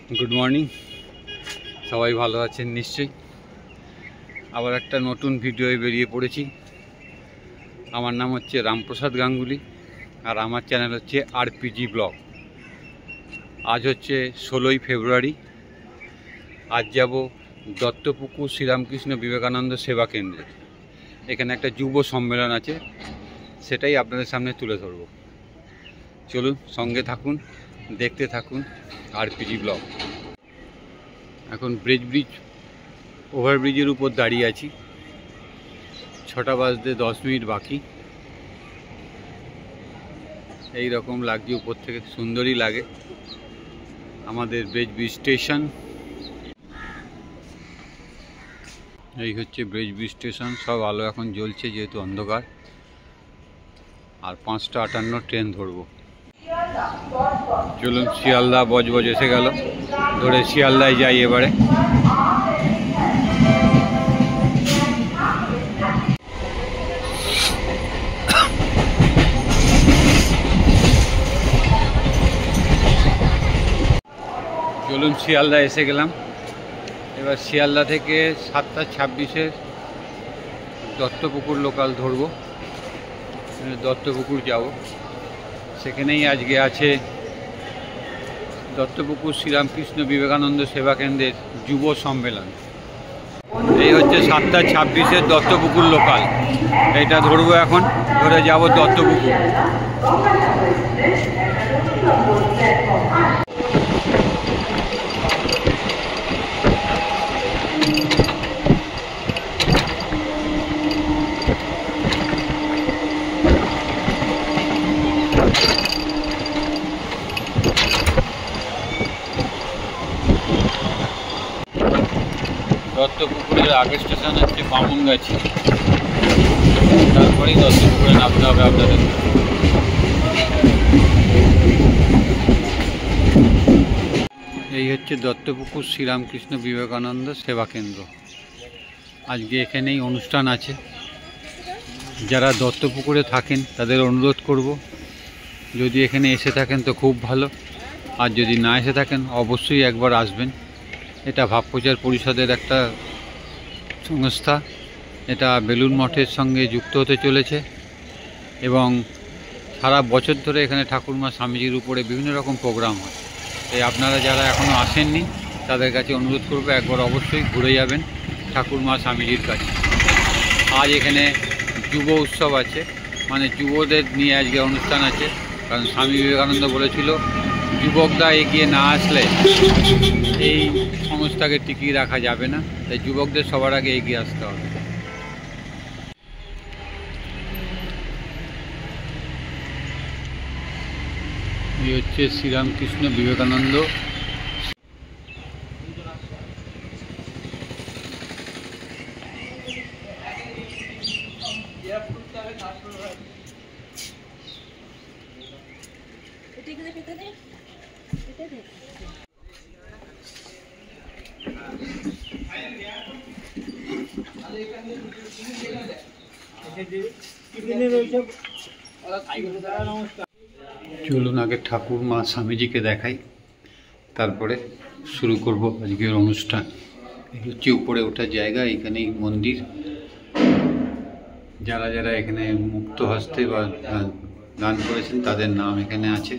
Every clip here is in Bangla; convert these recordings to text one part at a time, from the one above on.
গুড মর্নিং, সবাই ভালো আছেন নিশ্চয়ই। আবার একটা নতুন ভিডিওয়ে বেরিয়ে পড়েছি। আমার নাম হচ্ছে রামপ্রসাদ গাঙ্গুলি আর আমার চ্যানেল হচ্ছে আরপিজি ব্লগ। আজ হচ্ছে 16ই ফেব্রুয়ারি। আজ যাব দত্তপুকুর শ্রীরামকৃষ্ণ বিবেকানন্দ সেবা কেন্দ্রে। এখানে একটা যুব সম্মেলন আছে, সেটাই আপনাদের সামনে তুলে ধরব। চলুন সঙ্গে থাকুন, দেখতে থাকুন আরপিজি ব্লগ। এখন ব্রিজ ওভারব্রিজের উপর দাঁড়িয়ে আছি। 6টা বাজতে 10 মিনিট বাকি। এই রকম লাগছে, উপর থেকে সুন্দরই লাগে আমাদের ব্রিজ স্টেশন। এই হচ্ছে ব্রিজ স্টেশন। সব আলো এখন জ্বলছে যেহেতু অন্ধকার। আর 5টা 58 ট্রেন ধরবো। চলুন, শিয়ালদা বজবজ এসে গেল, ধরে শিয়ালদায় যাই এবারে। চলুন, শিয়ালদা এসে গেলাম। এবার শিয়ালদা থেকে 7টা 26-এর দত্তপুকুর লোকাল ধরবো। দত্তপুকুর যাব, সেখানেই আজকে আছে দত্তপুকুর শ্রীরামকৃষ্ণ বিবেকানন্দ সেবা কেন্দ্রের যুব সম্মেলন। এই হচ্ছে 7টা 26-এর দত্তপুকুর লোকাল। এইটা ধরবো এখন, ধরে যাব দত্তপুকুর। দত্তপুকুরের আগের স্টেশন হচ্ছে বামুনগাছি, তারপরেই দত্তপুকুরে নামতে হবে আপনাদের। এই হচ্ছে দত্তপুকুর শ্রীরামকৃষ্ণ বিবেকানন্দ সেবা কেন্দ্র। আজকে এখানেই অনুষ্ঠান আছে। যারা দত্তপুকুরে থাকেন তাদের অনুরোধ করব, যদি এখানে এসে থাকেন তো খুব ভালো, আর যদি না এসে থাকেন অবশ্যই একবার আসবেন। এটা ভাবপ্রচার পরিষদের একটা সংস্থা। এটা বেলুড় মঠের সঙ্গে যুক্ত হতে চলেছে এবং সারা বছর ধরে এখানে ঠাকুরমা স্বামীজির উপরে বিভিন্ন রকম প্রোগ্রাম হয়। তাই আপনারা যারা এখনও আসেননি তাদের কাছে অনুরোধ করবো, একবার অবশ্যই ঘুরে যাবেন ঠাকুরমা স্বামীজির কাছে। আজ এখানে যুব উৎসব আছে, মানে যুবদের নিয়ে আজকে অনুষ্ঠান আছে। কারণ স্বামী বিবেকানন্দ বলেছিল, যুবকরা এগিয়ে না আসলে এই সংস্থাকে টিকিয়ে রাখা যাবে না। তাই যুবকদের সবার আগে এগিয়ে আসতে হবে। এই হচ্ছে শ্রীরামকৃষ্ণ বিবেকানন্দ। চলুন আগে ঠাকুরমা স্বামীজিকে দেখাই, তারপরে শুরু করব আজকের অনুষ্ঠান। এই হচ্ছে উপরে ওঠার জায়গা, এখানেই মন্দির। যারা যারা এখানে মুক্ত হস্তে বা দান করেছেন তাদের নাম এখানে আছে।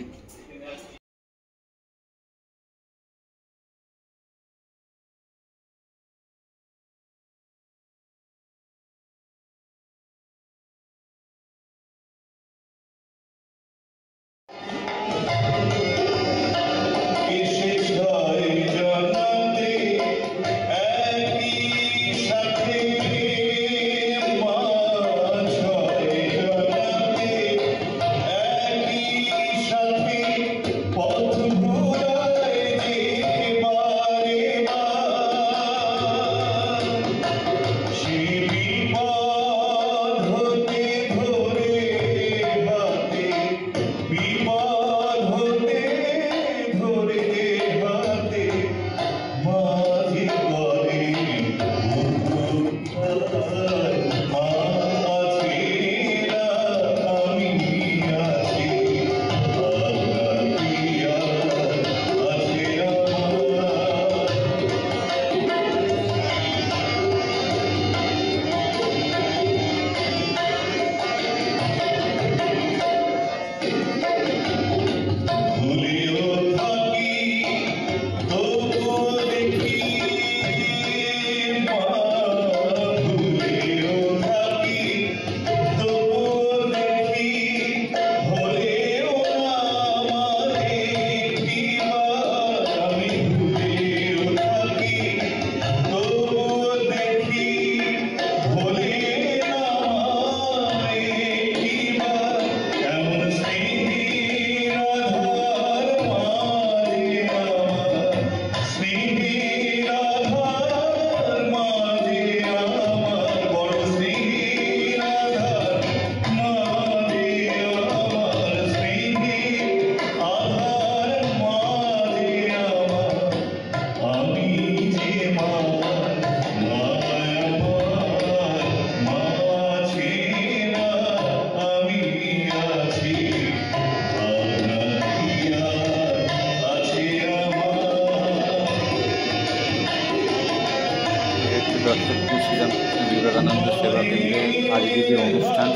দত্তপুকুর শ্রীরামকৃষ্ণ বিবেকানন্দ সেবা কেন্দ্রে আজকে যে অনুষ্ঠান,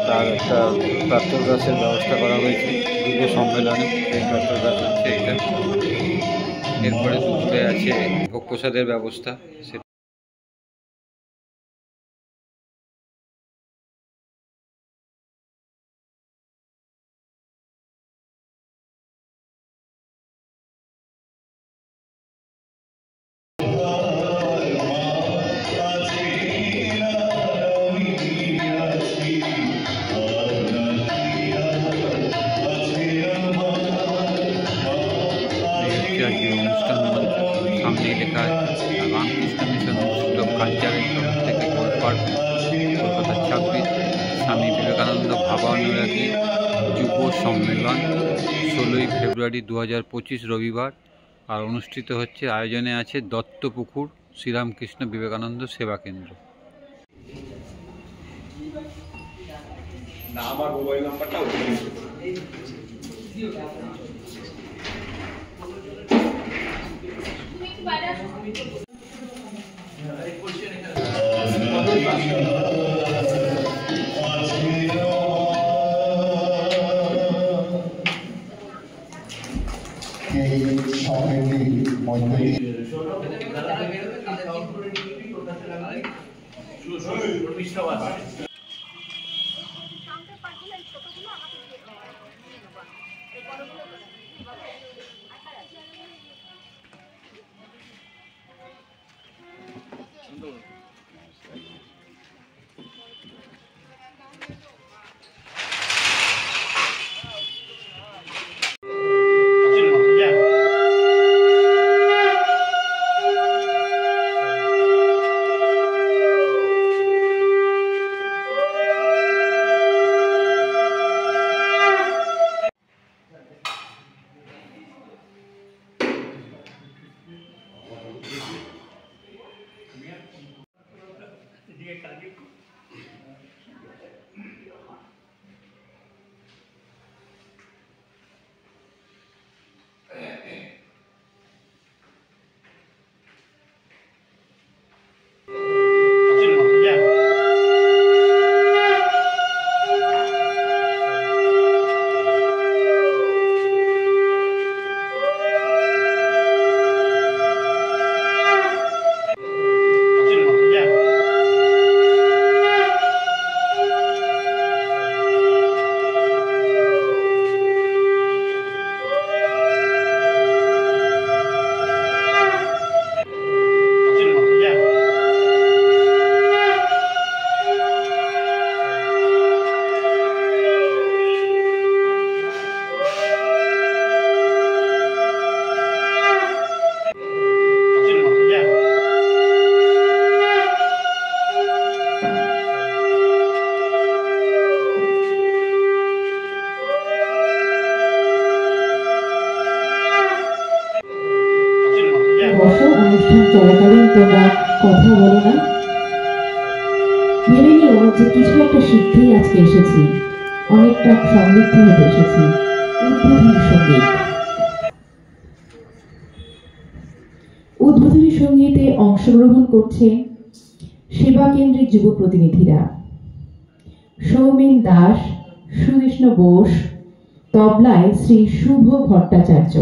তার একটা প্রাতরাসের ব্যবস্থা করা হয়েছে। যুব সম্মেলনে এই প্রাতরাস হচ্ছে এটা। এরপরে দুপুরে আছে ভোগ প্রসাদের ব্যবস্থা। অনুষ্ঠান সামনে লেখা আছে Ramakrishna mission institute of cultural থেকে গোল্ড পার্ক, কলকাতা 26। স্বামী বিবেকানন্দ ভাবানুরাগী যুব সম্মেলন 16ই ফেব্রুয়ারি 2025 রবিবার। আর অনুষ্ঠিত হচ্ছে, আয়োজনে আছে দত্তপুকুর শ্রীরামকৃষ্ণ বিবেকানন্দ সেবা কেন্দ্র। আমার মোবাইল নাম্বারটা অনুষ্ঠান চলাকালীন তোমরা কথা বলো না। ভেবে নিও যে কিছু একটা শিখতেই আজকে এসেছি, অনেকটা সমৃদ্ধ হতে এসেছি। উদ্বোধনী সঙ্গীত। উদ্বোধনী সঙ্গীতে অংশগ্রহণ করছে সেবা কেন্দ্রের যুব প্রতিনিধিরা সৌমেন দাস, সুকৃষ্ণ বোস, তবলায় শ্রী শুভ ভট্টাচার্য।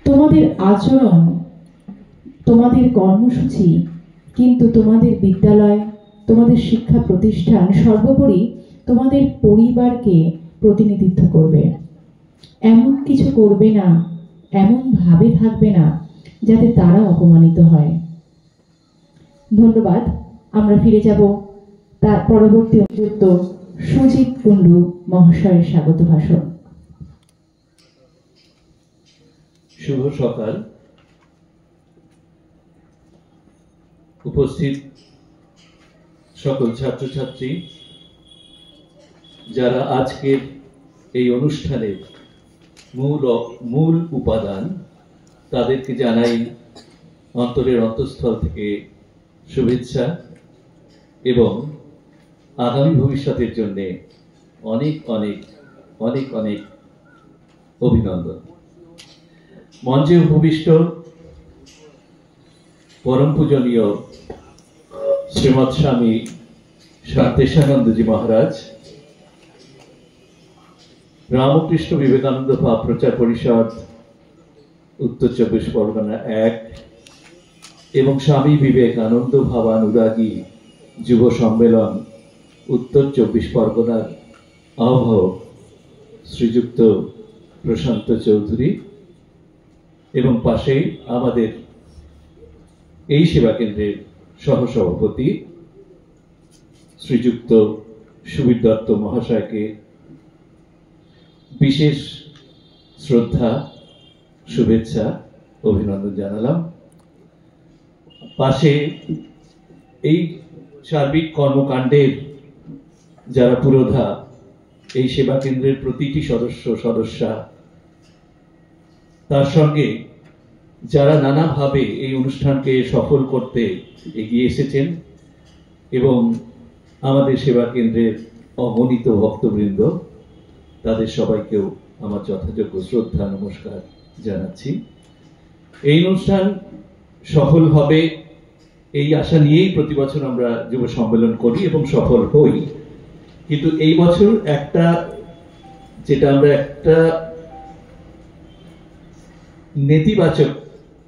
তোমাদের আচরণ, তোমাদের কর্মসূচি, কিন্তু তোমাদের বিদ্যালয়, তোমাদের শিক্ষা প্রতিষ্ঠান, সর্বোপরি তোমাদের পরিবারকে প্রতিনিধিত্ব করবে। এমন কিছু করবে না, এমন ভাবে থাকবে না যাতে তারা অপমানিত হয়। ধন্যবাদ। আমরা ফিরে যাব তার পরবর্তী অভিযুক্ত সুজিত কুণ্ডু মহাশয়ের স্বাগত ভাষণ। শুভ সকাল। উপস্থিত সকল ছাত্রছাত্রী, যারা আজকের এই অনুষ্ঠানের মূল উপাদান, তাদেরকে জানাই অন্তরের অন্তঃস্থল থেকে শুভেচ্ছা এবং আগামী ভবিষ্যতের জন্য অনেক অনেক অনেক অনেক অভিনন্দন। মঞ্চে উপবিষ্ট পরম পূজনীয় শ্রীমৎ স্বামী শান্তেশানন্দজি মহারাজ, রামকৃষ্ণ বিবেকানন্দ ভাব প্রচার পরিষদ উত্তর 24 পরগনা 1 এবং স্বামী বিবেকানন্দ ভাবানুরাগী যুব সম্মেলন উত্তর 24 পরগনার আহ্বায়ক শ্রীযুক্ত প্রশান্ত চৌধুরী এবং পাশেই আমাদের এই সেবা কেন্দ্রের সহসভাপতি শ্রীযুক্ত সুবীর দত্ত মহাশয়কে বিশেষ শ্রদ্ধা, শুভেচ্ছা, অভিনন্দন জানালাম। পাশে এই সার্বিক কর্মকাণ্ডের যারা পুরোধা, এই সেবা কেন্দ্রের প্রতিটি সদস্যা, তার সঙ্গে যারা নানাভাবে এই অনুষ্ঠানকে সফল করতে এগিয়ে এসেছেন এবং আমাদের সেবা কেন্দ্রের অগণিত ভক্তবৃন্দ, তাদের সবাইকেও আমার যথাযোগ্য শ্রদ্ধা নমস্কার জানাচ্ছি। এই অনুষ্ঠান সফল হবে এই আশা নিয়েই প্রতি বছর আমরা যুব সম্মেলন করি এবং সফল হই। কিন্তু এই বছর আমরা একটা নেতিবাচক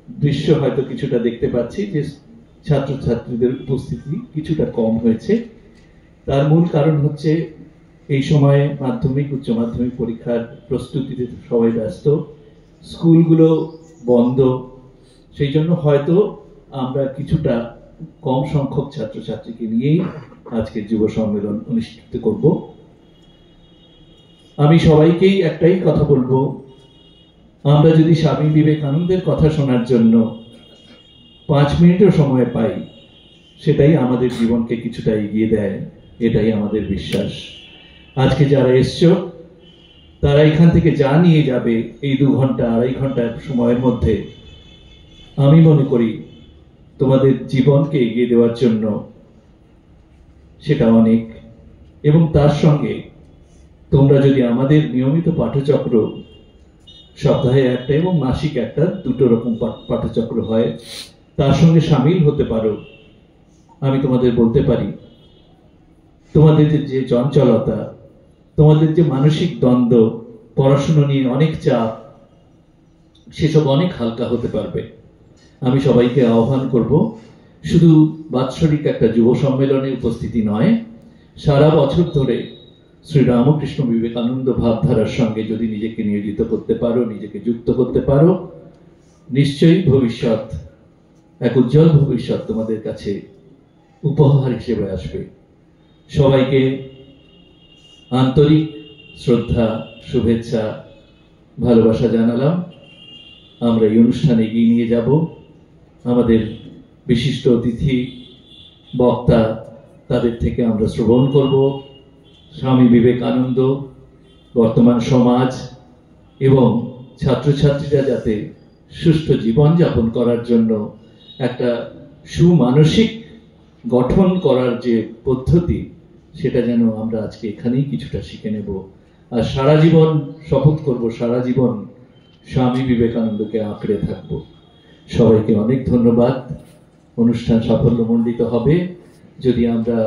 দৃশ্য হয়তো কিছুটা দেখতে পাচ্ছি, যে ছাত্রছাত্রীদের উপস্থিতি কিছুটা কম হয়েছে। তার মূল কারণ হচ্ছে এই সময়ে মাধ্যমিক উচ্চ মাধ্যমিক পরীক্ষার প্রস্তুতিতে সবাই ব্যস্ত, স্কুলগুলো বন্ধ, সেই জন্য হয়তো আমরা কিছুটা কম সংখ্যক ছাত্রছাত্রীকে নিয়েই আজকে যুব সম্মেলন অনুষ্ঠিত করব। আমি সবাইকেই একটাই কথা বলবো, আমরা যদি স্বামী বিবেকানন্দের কথা শোনার জন্য 5 মিনিটও সময় পাই, সেটাই আমাদের জীবনকে কিছুটা এগিয়ে দেয়, এটাই আমাদের বিশ্বাস। আজকে যারা এসছো, তারা এখান থেকে যা নিয়ে যাবে এই 2 ঘন্টা 2.5 ঘন্টার সময়ের মধ্যে, আমি মনে করি তোমাদের জীবনকে এগিয়ে দেওয়ার জন্য সেটা অনেক। এবং তার সঙ্গে তোমরা যদি আমাদের নিয়মিত পাঠচক্র, সপ্তাহে একটা এবং মাসিক একটা, 2 রকম পাঠচক্র হয়, তার সঙ্গে সামিল হতে পারো, আমি তোমাদের বলতে পারি তোমাদের যে চঞ্চলতা, তোমাদের যে মানসিক দ্বন্দ্ব, পড়াশোনা নিয়ে অনেক চাপ, সেসব অনেক হালকা হতে পারবে। আমি সবাইকে আহ্বান করব, শুধু বাৎসরিক একটা যুব সম্মেলনে উপস্থিতি নয়, সারা বছর ধরে শ্রী রামকৃষ্ণ বিবেকানন্দ ভাবধারার সঙ্গে যদি নিজেকে নিয়োজিত করতে পারো, নিজেকে যুক্ত করতে পারো, নিশ্চয়ই ভবিষ্যৎ, এক উজ্জ্বল ভবিষ্যৎ তোমাদের কাছে উপহার হিসেবে আসবে। সবাইকে আন্তরিক শ্রদ্ধা, শুভেচ্ছা, ভালোবাসা জানালাম। আমরা এই অনুষ্ঠানে এগিয়ে নিয়ে যাব। আমাদের বিশিষ্ট অতিথি বক্তা, তাদের থেকে আমরা শ্রবণ করব স্বামী বিবেকানন্দ, বর্তমান সমাজ এবং ছাত্রছাত্রীরা যাতে সুষ্ঠু জীবনযাপন করার জন্য একটা সুমানসিক গঠন করার যে পদ্ধতি, সেটা যেন আমরা আজকে এখানেই কিছুটা শিখে নেব। আর সারা জীবন শপথ করব, সারা জীবন স্বামী বিবেকানন্দকে আঁকড়ে থাকব। সবাইকে অনেক ধন্যবাদ। অনুষ্ঠান সাফল্যমণ্ডিত হবে যদি আমরা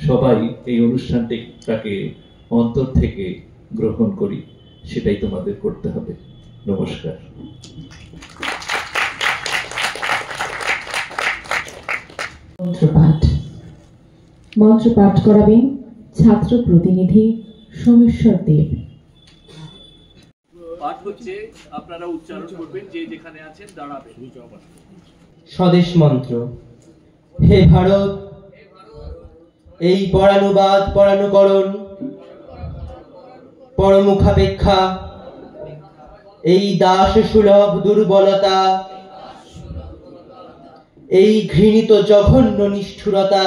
সবাই এই অনুষ্ঠানটাকে অন্তর থেকে গ্রহণ করি। সেটাই তোমাদের করতে হবে। নমস্কার। মন্ত্র পাঠ করাবেন ছাত্র প্রতিনিধি সোমেশ্বর দেব। পাঠ হচ্ছে, আপনারা উচ্চারণ করবেন, যে যেখানে আছেন দাঁড়াবেন। স্বদেশ মন্ত্র। হে ভারত, এই পরানুবাদ পরানুকরণ পরমুখাপেক্ষা, এই দাস সুলভ দুর্বলতা, এই ঘৃণিত জঘন্য নিষ্ঠুরতা,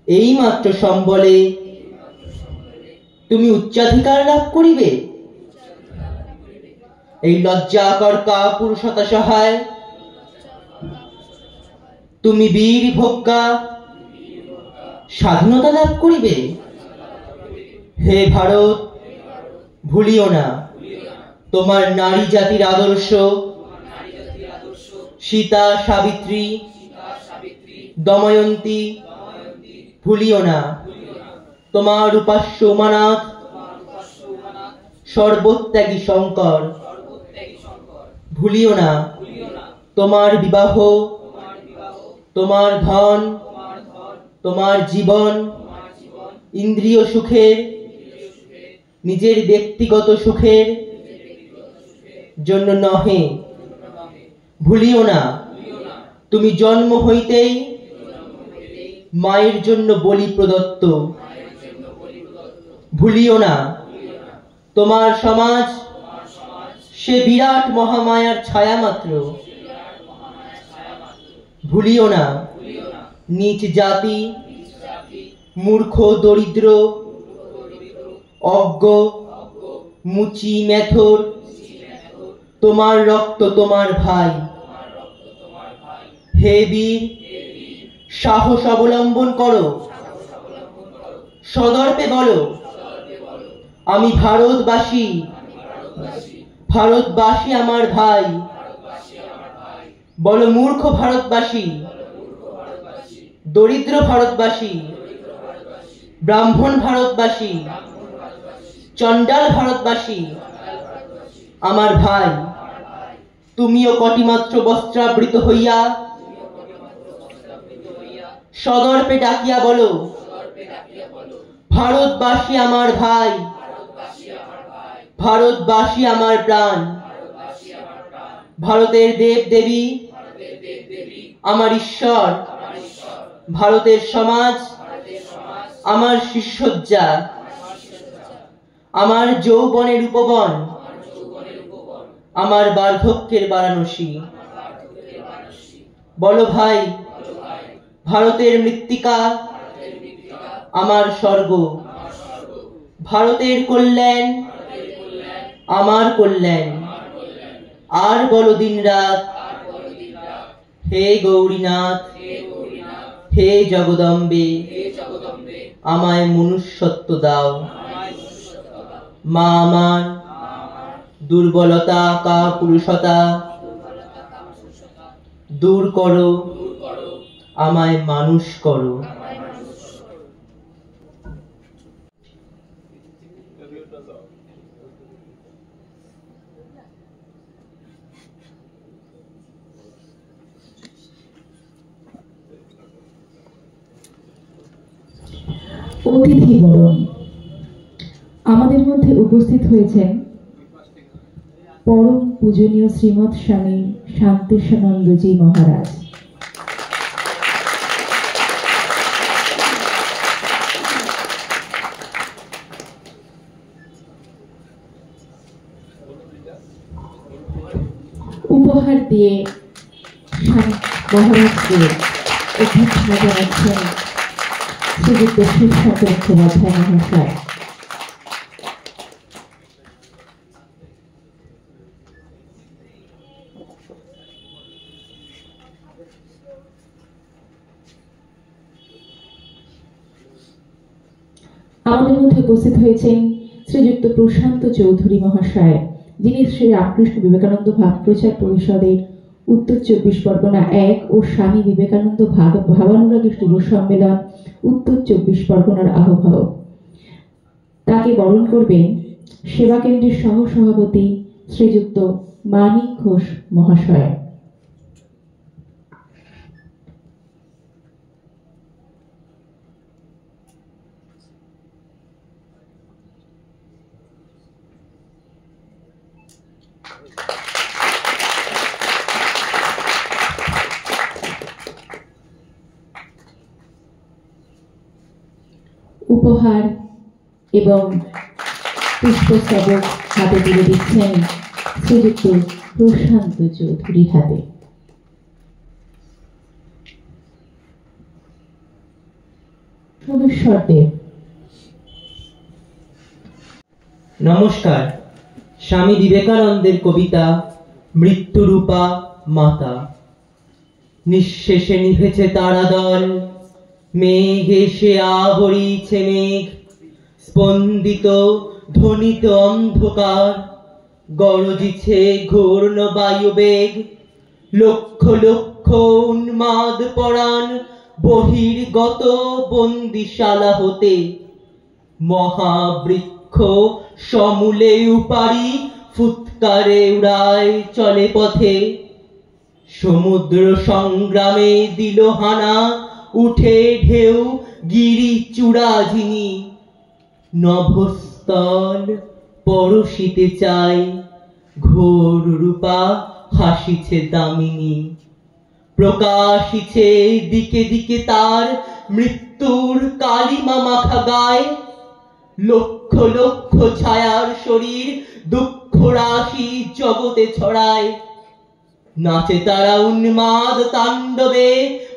এই মাত্র সম্বলে তুমি উচ্চাধিকার লাভ করিবে। এই লজ্জাকর কাপুরুষতা সহায় তুমি বীর ভোগ্যা স্বাধীনতা লাভ করিবে। হে ভারত, ভুলিও না তোমার নারী জাতির আদর্শ। সীতা, সাবিত্রী, দময়ন্তী, ভুলিও না তোমার উপাস্য উমানাথ, সর্বত্যাগী শঙ্কর। ভুলিও না তোমার বিবাহ, তোমার ধন, তোমার জীবন ইন্দ্রিয় সুখের, নিজের ব্যক্তিগত সুখের জন্য নহে। ভুলিও না তুমি জন্ম হইতেই মায়ের জন্য বলি প্রদত্ত। ভুলিও না তোমার সমাজ সে বিরাট মহামায়ার ছায়া মাত্র। ভুলিও না নীচ জাতি, মূর্খ, দরিদ্র, অজ্ঞ, মুচি, মেথর তোমার রক্ত, তোমার ভাই। হে বীর, সাহস অবলম্বন করো, সদর্পে বলো আমি ভারতবাসী, ভারতবাসী আমার ভাই। বলো মূর্খ ভারতবাসী, দরিদ্র ভারতবাসী, ব্রাহ্মণ ভারতবাসী, চণ্ডাল ভারতবাসী আমার ভাই। তুমিও কটিমাত্র বস্ত্রাবৃত হইয়া সদর্পে ডাকিয়া বলো ভারতবাসী আমার ভাই, ভারতবাসী আমার প্রাণ। ভারতের দেব দেবী আমার ঈশ্বর, ভারতের সমাজ আমার শিষ্যজ্জা, আমার যৌবনের উপবন, আমার বার্ধক্যের বারাণসী। বলো ভাই, ভারতের মৃত্তিকা আমার স্বর্গ, ভারতের কল্যাণ আমার কল্যাণ। আর বলো দিন রাত, হে গৌরীনাথ, হে জগদম্বে, আমায় মনুষ্যত্ব দাও। মা আমার দুর্বলতা, কাপুরুষতা দূর করো, আমায় মানুষ করো। অতিথি বরণ। আমাদের মধ্যে উপস্থিত হয়েছেন পরম পূজনীয় শ্রীমৎ স্বামী শান্তিস্বানন্দজি মহারাজ। উপহার দিয়ে অনুষ্ঠান মহারাজকে অভ্যর্থনা জানাচ্ছেন শ্রীযুক্ত সুশান্ত মুখোপাধ্যায় মহাশয়। আমাদের মধ্যে উপস্থিত হয়েছেন শ্রীযুক্ত প্রশান্ত চৌধুরী মহাশয়, যিনি শ্রী রামকৃষ্ণ বিবেকানন্দ ভাব প্রচার পরিষদের উত্তর 24 পরগনা 1 ও স্বামী বিবেকানন্দ ভাবানুরাগী যুব সম্মেলন উত্তর 24 পরগনার আহ্বায়ক। তাকে বরণ করবেন সেবা কেন্দ্রের সহ সভাপতি শ্রীযুক্ত মানিক ঘোষ মহাশয়। উপহার এবং পুষ্পস্তবক হাতে তুলে দিচ্ছেন শ্রীযুক্ত প্রশান্ত চৌধুরীর হাতে। সোমেশ্বর দেব। নমস্কার। স্বামী বিবেকানন্দের কবিতা মৃত্যুরূপা মাতা। নিঃশেষে নিভেছে তারাদল, মেঘ এসে আবরিছে মেঘ, স্পন্দিত ধ্বনিত অন্ধকার, গরজিছে ঘূর্ণ বায়ুবেগ, লক্ষ লক্ষ উন্মাদ পরাণ বহির্গত বন্দিশালা হতে, মহাবৃক্ষ সমূলে উপারি ফুৎকারে উড়ায় চলে পথে। সমুদ্র সংগ্রামে দিল হানা, উঠে ঢেউ গিরি চূড়াঝিনি, নভস্থল পরশিতে চায়, ঘোর রূপা হাসিছে দামিনী। প্রকাশিছে দিকে দিকে তার মৃত্যুর কালিমা মাখা গায়, লক্ষ লক্ষ ছায়ার শরীর দুঃখ রাশি জগতে ছড়ায়। নাচে তারা উন্মাদ তাণ্ডবে,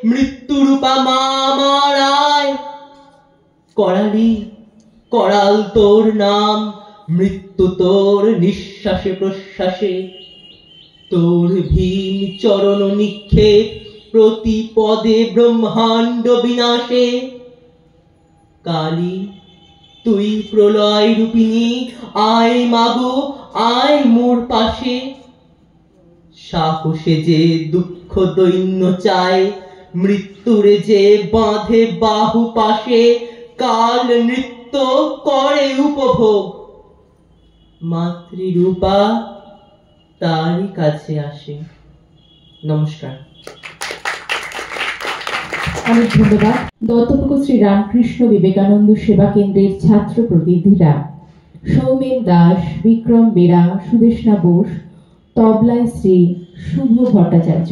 মৃত্যুরূপা মা মারায়। করালি করাল তোর নাম, মৃত্যু তোর নিঃশ্বাসে প্রশ্বাসে, তোর ভীম চরণ নিক্ষেপ প্রতি পদে ব্রহ্মাণ্ড বিনাশে। কালী তুই প্রলয় রূপিণী, আয় মাগো আয় মোর পাশে। সাহসে যে দুঃখ দৈন্য চায়, মৃত্যুরে যে বাঁধে বাহু পাশে, কাল নৃত্য করে উপভোগ, মাতৃরূপা তারই কাছে আসে। নমস্কার। অনেক ধন্যবাদ। দত্তপুকু শ্রী রামকৃষ্ণ বিবেকানন্দ সেবা কেন্দ্রের ছাত্র প্রতিনিধিরা সৌমেন দাস, বিক্রম বেরা, সুদেষ্ণা বোস, তবলায় শ্রী শুভ ভট্টাচার্য।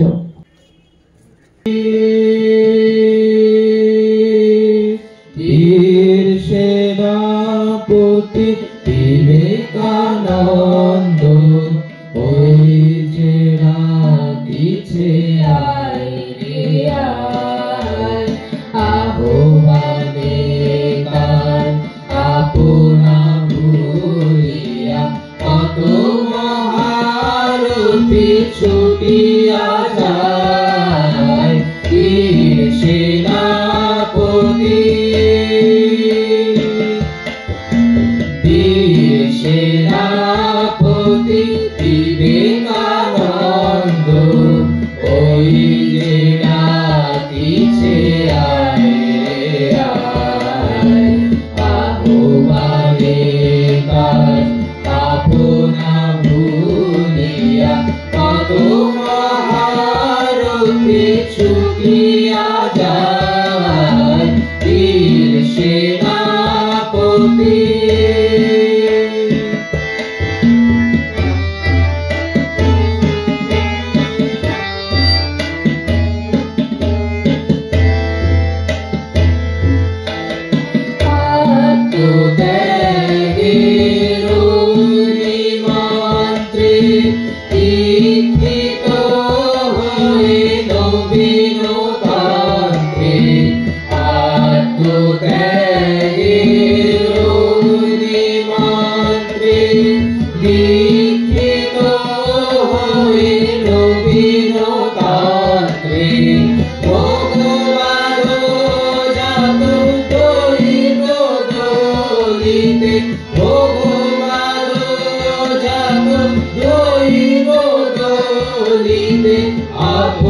সেনাপতি বিবেকানন্দ ওই যে রাখিছে আয় রে আয়, আহ্বানে কার আপনা ভুলিয়া, কত মহারথী ছুটিয়া যায়। বীর সেনাপতি সেনাপতি বিবেকানন্দ ওই যে ডাকিছে আয় রে আয়, আহ্বানে কার আপনা ভুলিয়া, কত মহারথী ছুটিয়া যায়। বীর সেনাপতি মন্ত্রী দীক্ষিত হয়ে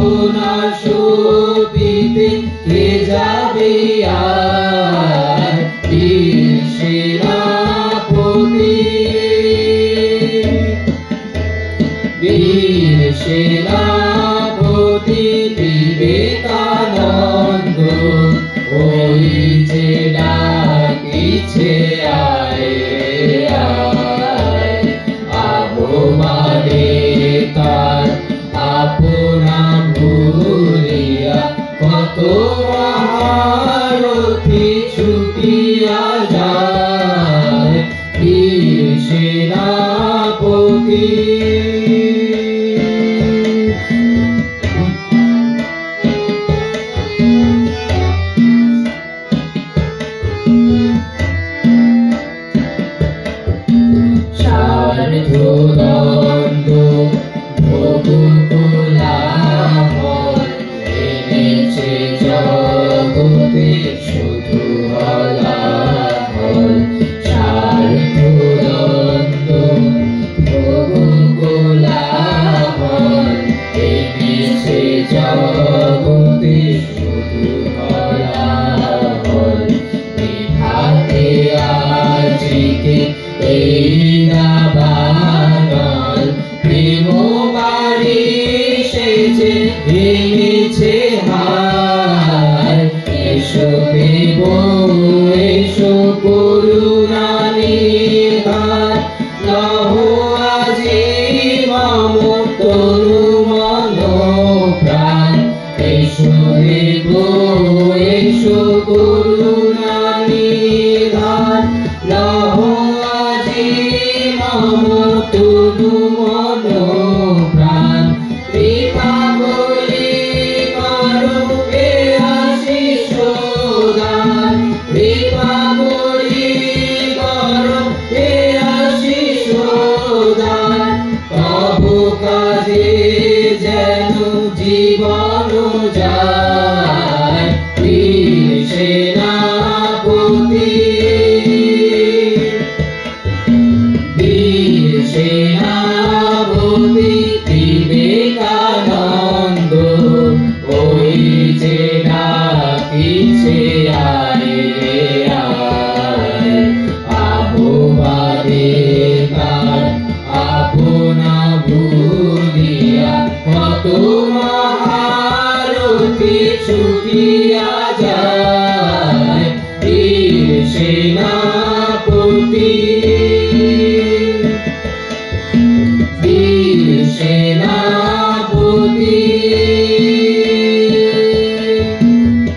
আপনার সতীতে কে যাবে আর বীর সেনাপতি বীর সেনাপতি বিবেকানন্দ ওই যে ডাকিছে আয় আয় আহ্বানে তার আপনা ভুলিয়া কত মহারথী ছুটিয়া যায় বীর সেনাপতি স্বার্থদ্বন্দ্ব ভোগকোলাহল এনেছে জগতে শুধু হলাহল স্বার্থদ্বন্দ্ব ভোগকোলাহল এনেছে জগতে শুধু হলাহল বিধাতে আজিকে এই দাবানল প্রেম বাড়ি সেজে এনেছে হার এসো দেব এসো করুণা নিধান লহ আজি মম তনু মন প্রাণ এসো দেব এসো করুণা নিধান লহ আজি মম তনু মন প্রাণ কৃপা করি করো হে আশিস দান কৃপা করি করো হে আশিস দান তবু কাজে যেন জীবন যায় বীর সেনাপতি বীর সেনাপতি বিবেকানন্দ ওই যে ডাকিছে আয় আয় আহ্বানে তার আপনা ভুলিয়া কত মহারথী ছুটিয়া যায় বীর সেনাপতি বীর সেনাপতি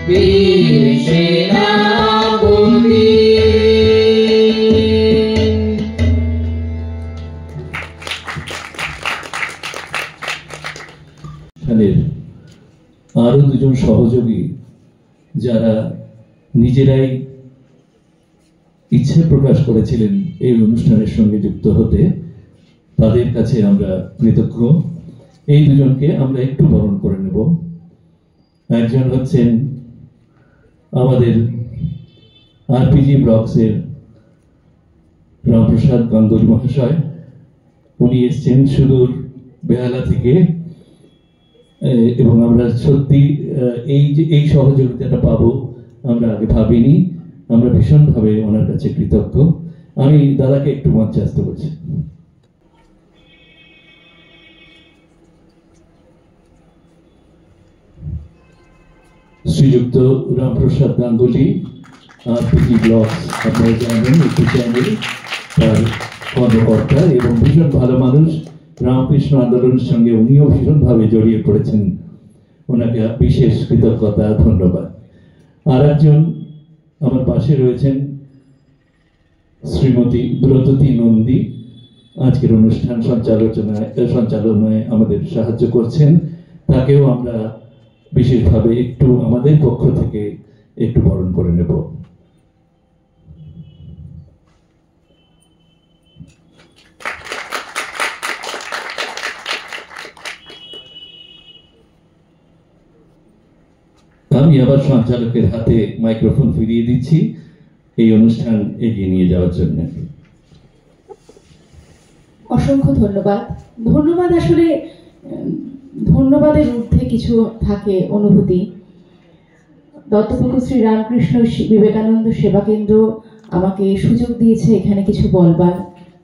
বীর সেনাপতি এখানের আরো দুজন সহযোগী যারা নিজেরাই ইচ্ছে প্রকাশ করেছিলেন এই অনুষ্ঠানের সঙ্গে যুক্ত হতে, তাদের কাছে আমরা কৃতজ্ঞ। এই দুজনকে আমরা একটু বরণ করে নেব। একজন হচ্ছেন আমাদের আরপিজি ব্লকসের রামপ্রসাদ গাঙ্গুলি মহাশয়। উনি এসছেন সুদূর বেহালা থেকে, এবং আমরা সত্যি এই সহযোগিতাটা পাবো আমরা আগে ভাবিনি। আমরা ভীষণভাবে ওনার কাছে কৃতজ্ঞ। আমি দাদাকে একটু মঞ্চে আসতে বলছি। শ্রীযুক্ত রামপ্রসাদ গাঙ্গুলি আরপিজি ব্লকস, আপনারা জানেন একটু চ্যানেল, তার কর্মকর্তা এবং ভীষণ ভালো মানুষ। রামকৃষ্ণ আন্দোলনের সঙ্গে উনিও ভীষণভাবে জড়িয়ে পড়েছেন। ওনাকে বিশেষ কৃতজ্ঞতা, ধন্যবাদ। আর একজন আমার পাশে রয়েছেন শ্রীমতী ব্রততী নন্দী, আজকের অনুষ্ঠান সঞ্চালনায় আমাদের সাহায্য করছেন। তাকেও আমরা বিশেষভাবে একটু আমাদের পক্ষ থেকে একটু বরণ করে নেব। আমি আবার সঞ্চালকের হাতে মাইক্রোফোন ফিরিয়ে দিচ্ছি এই অনুষ্ঠান এগিয়ে নিয়ে যাওয়ার জন্য। অসংখ্য ধন্যবাদ। ধন্যবাদ আসলে ধন্যবাদের ঊর্ধ্বে কিছু থাকে অনুভূতি। দত্তপুকুর শ্রী রামকৃষ্ণ বিবেকানন্দ সেবা কেন্দ্র আমাকে সুযোগ দিয়েছে এখানে কিছু বলবার,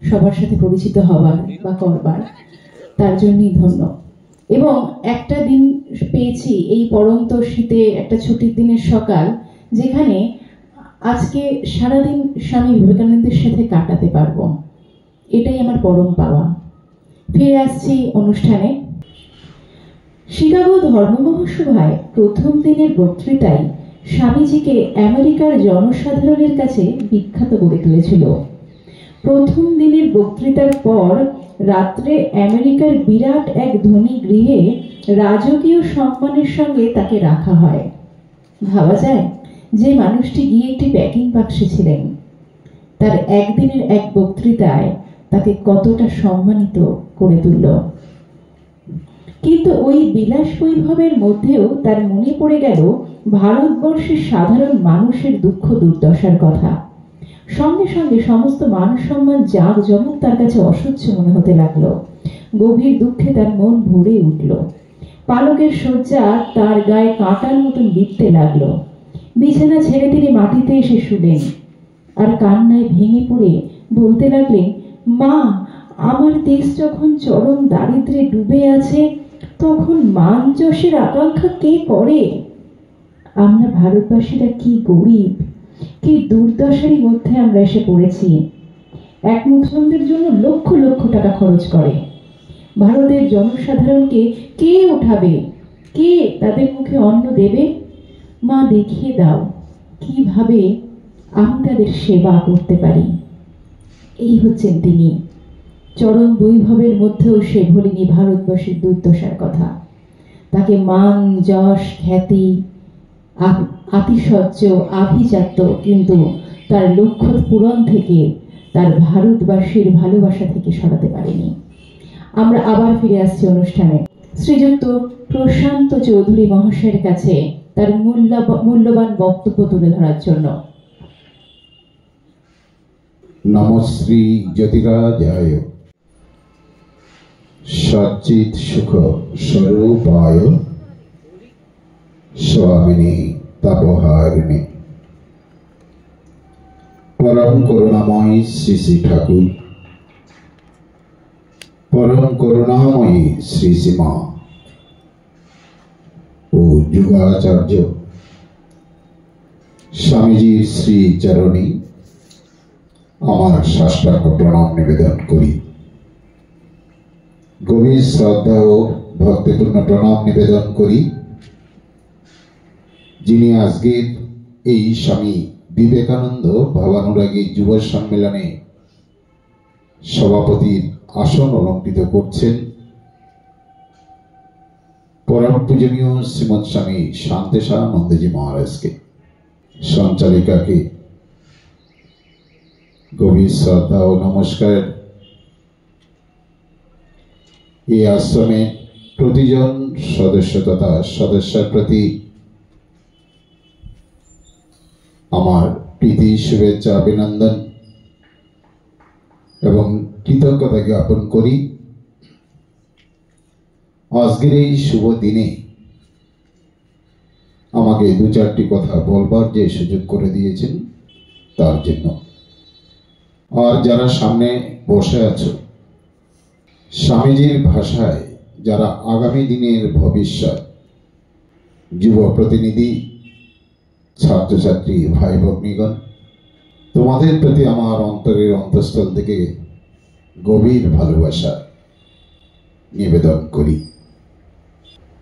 সবার সাথে পরিচিত হবার বা করবার, তার জন্যই ধন্য। এবং একটা দিন পেয়েছি এই পড়ন্ত শীতে, একটা ছুটির দিনের সকাল, যেখানে আজকে সারাদিন স্বামী বিবেকানন্দের সাথে কাটাতে পারবো, এটাই আমার পরম পাওয়া। ফিরে আসছি অনুষ্ঠানে। শিকাগো ধর্মমহাসভায় প্রথম দিনের বক্তৃতায় স্বামীজিকে আমেরিকার জনসাধারণের কাছে বিখ্যাত করে তুলেছিল। প্রথম দিনের বক্তৃতার পর রাত্রে আমেরিকার বিরাট এক ধনী গৃহে রাজকীয় সম্মানের সঙ্গে তাকে রাখা হয়। ভাবা যায় যে মানুষটি গিয়ে একটি প্যাকিং বাক্সে ছিলেন, তার একদিনের এক বক্তৃতায় তাকে কতটা সম্মানিত করে তুলল। কিন্তু ওই বিলাস বৈভবের মধ্যেও তার মনে পড়ে গেল ভারতবর্ষের সাধারণ মানুষের দুঃখ দুর্দশার কথা। সঙ্গে সঙ্গে সমস্ত মান সম্মান জাঁকজমক তার কাছে অসহ্য মনে হতে লাগলো। গভীর দুঃখে তার মন ভরে উঠল। পালকের শয্যা তার গায়ে কাঁটার মতন বিঁধতে লাগলো। বিছানা ছেড়ে তিনি মাটিতে এসে শুলেন আর কান্নায় ভেঙে পড়ে বলতে লাগলেন, মা, আমার দেশ যখন চরম দারিদ্র্যে ডুবে আছে, তখন মান যশের আকাঙ্ক্ষা কে করে? আমরা ভারতবাসীরা কি গরিব, কি দুর্দশারই মধ্যে আমরা এসে পড়েছি। এক মুসলমানদের জন্য লক্ষ লক্ষ টাকা খরচ করে। ভারতের জনসাধারণকে কে উঠাবে, কে তাদের মুখে অন্ন দেবে? মা, দেখিয়ে দাও কিভাবে আমি তাদের সেবা করতে পারি। এই হচ্ছেন তিনি। চরম বৈভবের মধ্যেও সে ভোলেনি ভারতবর্ষের দুর্দশার কথা। তাকে মান, যশ, খ্যাতি, আতিশয্য, আভিজাত্য কিন্তু তার লক্ষ্য পূরণ থেকে, তার ভারতবাসীর ভালোবাসা থেকে সরাতে পারেনি। আমরা আবার ফিরে আসছি অনুষ্ঠানে। শ্রীযুক্ত প্রশান্ত চৌধুরী মহাশয়ের কাছে তার মূল্যবান বক্তব্য তুলে ধরার জন্য। নমশ্রী জ্যোতিরাজায় সচ্চিৎ সুখ স্বরূপায় স্বামিনী তাপহারিণী পরম করুণাময়ী শ্রী শ্রী ঠাকুর, পরম করুণাময়ী শ্রী শ্রীমা ও যুগাচার্য স্বামীজির শ্রী চরণী আমার সাষ্টাঙ্গ প্রণাম নিবেদন করি। গভীর শ্রদ্ধা ও ভক্তিপূর্ণ প্রণাম নিবেদন করি যিনি আজকের এই স্বামী বিবেকানন্দ ভাবানুরাগী যুব সম্মেলনে সভাপতির আসন অলঙ্কৃত করছেন, পরম পূজনীয় শ্রীমৎ স্বামী শান্তেশানন্দজি মহারাজকে। সঞ্চালিকাকে গভীর শ্রদ্ধা ও নমস্কার। এই আশ্রমে প্রতিজন সদস্য তথা সদস্যের প্রতি আমার প্রীতি, শুভেচ্ছা, অভিনন্দন এবং কৃতজ্ঞতা জ্ঞাপন করি। আজকের এই শুভ দিনে আমাকে দু চারটি কথা বলবার যে সুযোগ করে দিয়েছেন তার জন্য। আর যারা সামনে বসে আছো, স্বামীজির ভাষায় যারা আগামী দিনের ভবিষ্যৎ, যুব প্রতিনিধি, ছাত্রছাত্রী ভাই ভগ্নীগণ, তোমাদের প্রতি আমার অন্তরের অন্তঃস্থল থেকে গভীর ভালোবাসা নিবেদন করি।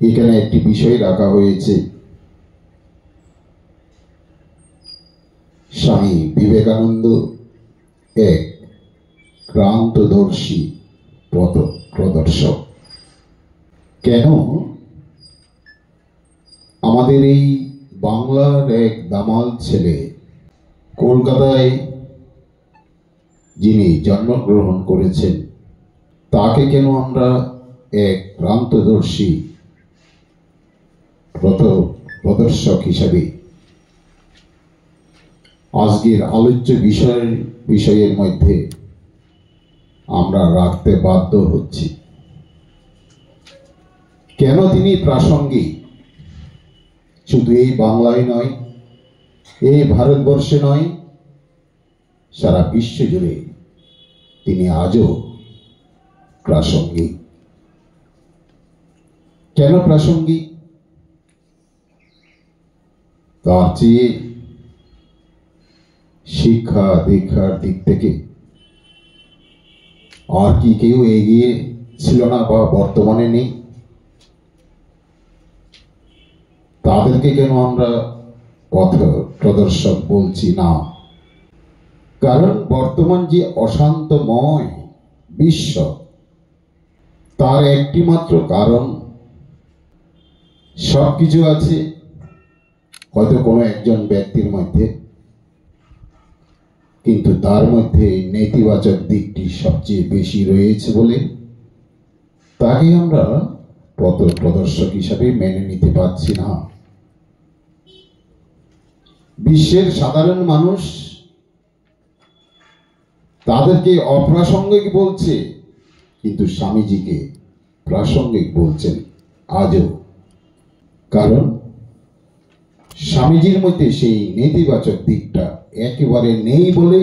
এখানে একটি বিষয় রাখা হয়েছে, স্বামী বিবেকানন্দ এক ক্রান্তদর্শী পথ প্রদর্শক। কেন আমাদের এই বাংলার এক দামাল ছেলে কলকাতায় যিনি জন্মগ্রহণ করেছেন, তাকে কেন আমরা এক ক্রান্তদর্শী পথ প্রদর্শক হিসাবে আজকের আলোচ্য বিষয়ের মধ্যে আমরা রাখতে বাধ্য হচ্ছি? কেন তিনি প্রাসঙ্গিক শুধু এই বাংলায় নয়, এই ভারতবর্ষে নয়, সারা বিশ্ব জুড়ে তিনি আজও প্রাসঙ্গিক। কেন প্রাসঙ্গিক? তার চেয়ে শিক্ষা দীক্ষার দিক থেকে আর কি কেউ এগিয়ে ছিল না বা বর্তমানে নেই? তাদেরকে কেন আমরা পথ প্রদর্শক বলছি না? কারণ বর্তমান যে অশান্তময় বিশ্ব, তার একটি মাত্র কারণ, সবকিছু আছে হয়তো কোনো একজন ব্যক্তির মধ্যে, কিন্তু তার মধ্যে নেতিবাচক দিকটি সবচেয়ে বেশি রয়েছে বলে তাকে আমরা পথ প্রদর্শক হিসাবে মেনে নিতে পারছি না। বিশ্বের সাধারণ মানুষ তাদেরকে অপ্রাসঙ্গিক বলছে, কিন্তু স্বামীজিকে প্রাসঙ্গিক বলছেন আজও। কারণ স্বামীজির মধ্যে সেই নেতিবাচক দিকটা একেবারে নেই বলে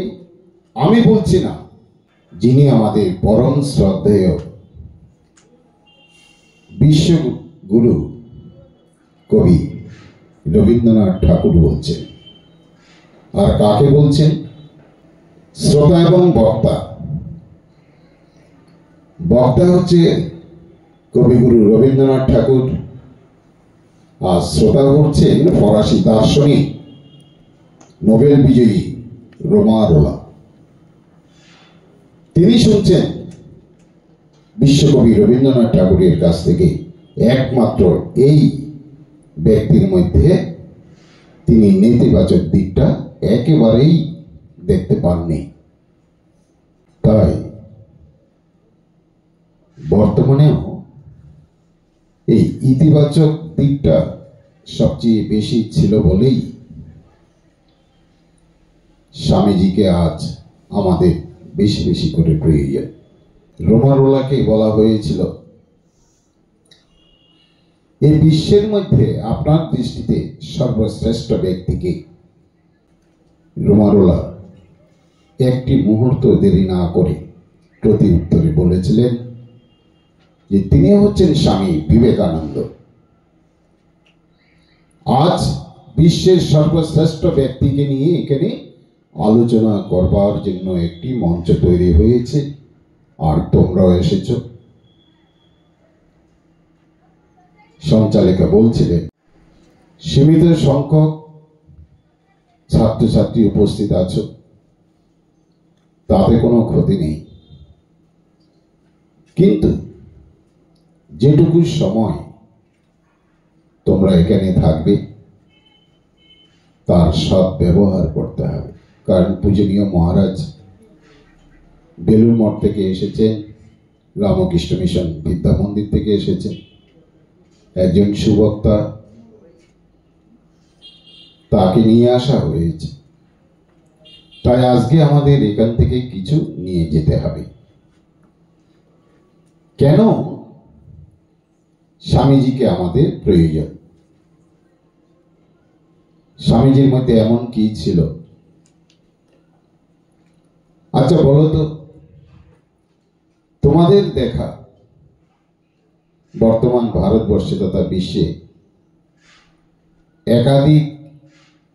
আমি বলছি না, যিনি আমাদের পরম শ্রদ্ধেয় বিশ্বগুরু কবি রবীন্দ্রনাথ ঠাকুর বলছেন। আর কাকে বলছেন? শ্রোতা এবং বক্তা। বক্তা হচ্ছে কবিগুরু রবীন্দ্রনাথ ঠাকুর, আর শ্রোতা হচ্ছেন ফরাসি দার্শনিক নোবেল বিজয়ী রোমারোলা। তিনি শুনছেন বিশ্বকবি রবীন্দ্রনাথ ঠাকুরের কাছ থেকে একমাত্র এই ব্যক্তির মধ্যে তিনি নেতিবাচক দিকটা একেবারেই দেখতে পাননি। তাই বর্তমানেও এই ইতিবাচক দিকটা সবচেয়ে বেশি ছিল বলেই স্বামীজিকে আজ আমাদের বেশি বেশি করে প্রয়োজন। রোমারোলাকে বলা হয়েছিল, এই বিশ্বের মধ্যে আপনার দৃষ্টিতে সর্বশ্রেষ্ঠ ব্যক্তিকে? রোমারোলা একটি মুহূর্ত দেরি না করে প্রতি উত্তরে বলেছিলেন যে তিনি হচ্ছেন স্বামী বিবেকানন্দ। আজ বিশ্বের সর্বশ্রেষ্ঠ ব্যক্তিকে নিয়ে এখানে আলোচনা করবার জন্য একটি মঞ্চ তৈরি হয়েছে, আর তোমরাও এসেছ। সঞ্চালিকা বলছিলেন সীমিত সংখ্যক ছাত্রছাত্রী উপস্থিত আছো, তাতে কোনো ক্ষতি নেই, কিন্তু যেটুকু সময় তোমরা এখানে থাকবে তার সৎ ব্যবহার করতে হবে। কারণ পূজনীয় মহারাজ বেলুর মঠ থেকে এসেছেন, রামকৃষ্ণ মিশন বিদ্যা মন্দির থেকে এসেছেন, একজন সুবক্তা, তাকে নিয়ে আসা হয়েছে। তাই আজকে আমাদের এখান থেকে কিছু নিয়ে যেতে হবে। কেন স্বামীজিকে আমাদের প্রয়োজন? স্বামীজির মধ্যে এমন কি ছিল? আচ্ছা বলো তো, তোমাদের দেখা বর্তমান ভারতবর্ষে তথা বিশ্বে একাধিক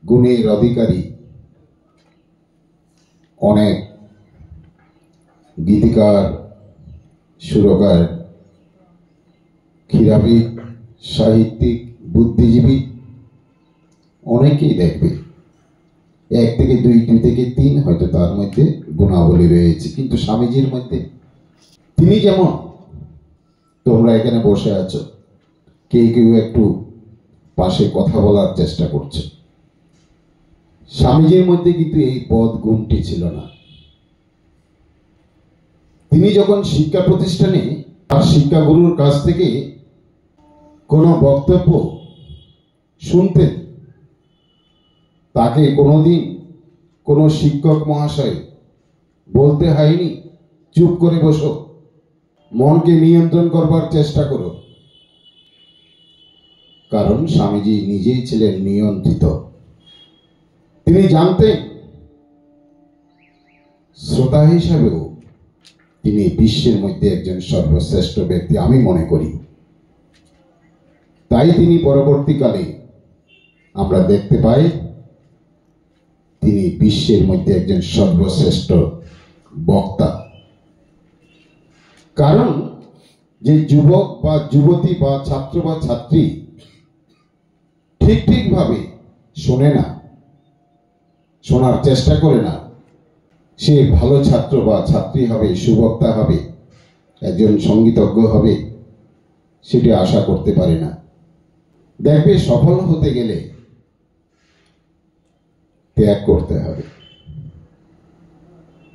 গুণের অধিকারী অনেক গীতিকার, সুরকার, ক্রীড়াবিদ, সাহিত্যিক, বুদ্ধিজীবী অনেকেই দেখবে। এক থেকে দুই থেকে তিন হয়তো তার মধ্যে গুণাবলী রয়েছে, কিন্তু স্বামীজির মধ্যে তিনি যেমন, তোমরা এখানে বসে আছো, কেউ কেউ একটু পাশে কথা বলার চেষ্টা করছে, স্বামীজির মধ্যে কিন্তু এই পদ গুণটি ছিল না। তিনি যখন শিক্ষা প্রতিষ্ঠানে তার শিক্ষাগুরুর কাছ থেকে কোনো বক্তব্য শুনতেন, তাকে কোনোদিন কোনো শিক্ষক মহাশয় বলতে হয়নি চুপ করে বসো, মনকে নিয়ন্ত্রণ করবার চেষ্টা করো, কারণ স্বামীজি নিজেই ছিলেন নিয়ন্ত্রিত। তিনি জানতেন শ্রোতা হিসাবেও তিনি বিশ্বের মধ্যে একজন সর্বশ্রেষ্ঠ ব্যক্তি আমি মনে করি। তাই তিনি পরবর্তীকালে আমরা দেখতে পাই তিনি বিশ্বের মধ্যে একজন সর্বশ্রেষ্ঠ বক্তা। কারণ যে যুবক বা যুবতী বা ছাত্র বা ছাত্রী ঠিকভাবে শোনে না, শোনার চেষ্টা করে না, সে ভালো ছাত্র বা ছাত্রী হবে, সুবক্তা হবে, একজন সঙ্গীতজ্ঞ হবে, সেটি আশা করতে পারে না। দেখবে সফল হতে গেলে ত্যাগ করতে হবে।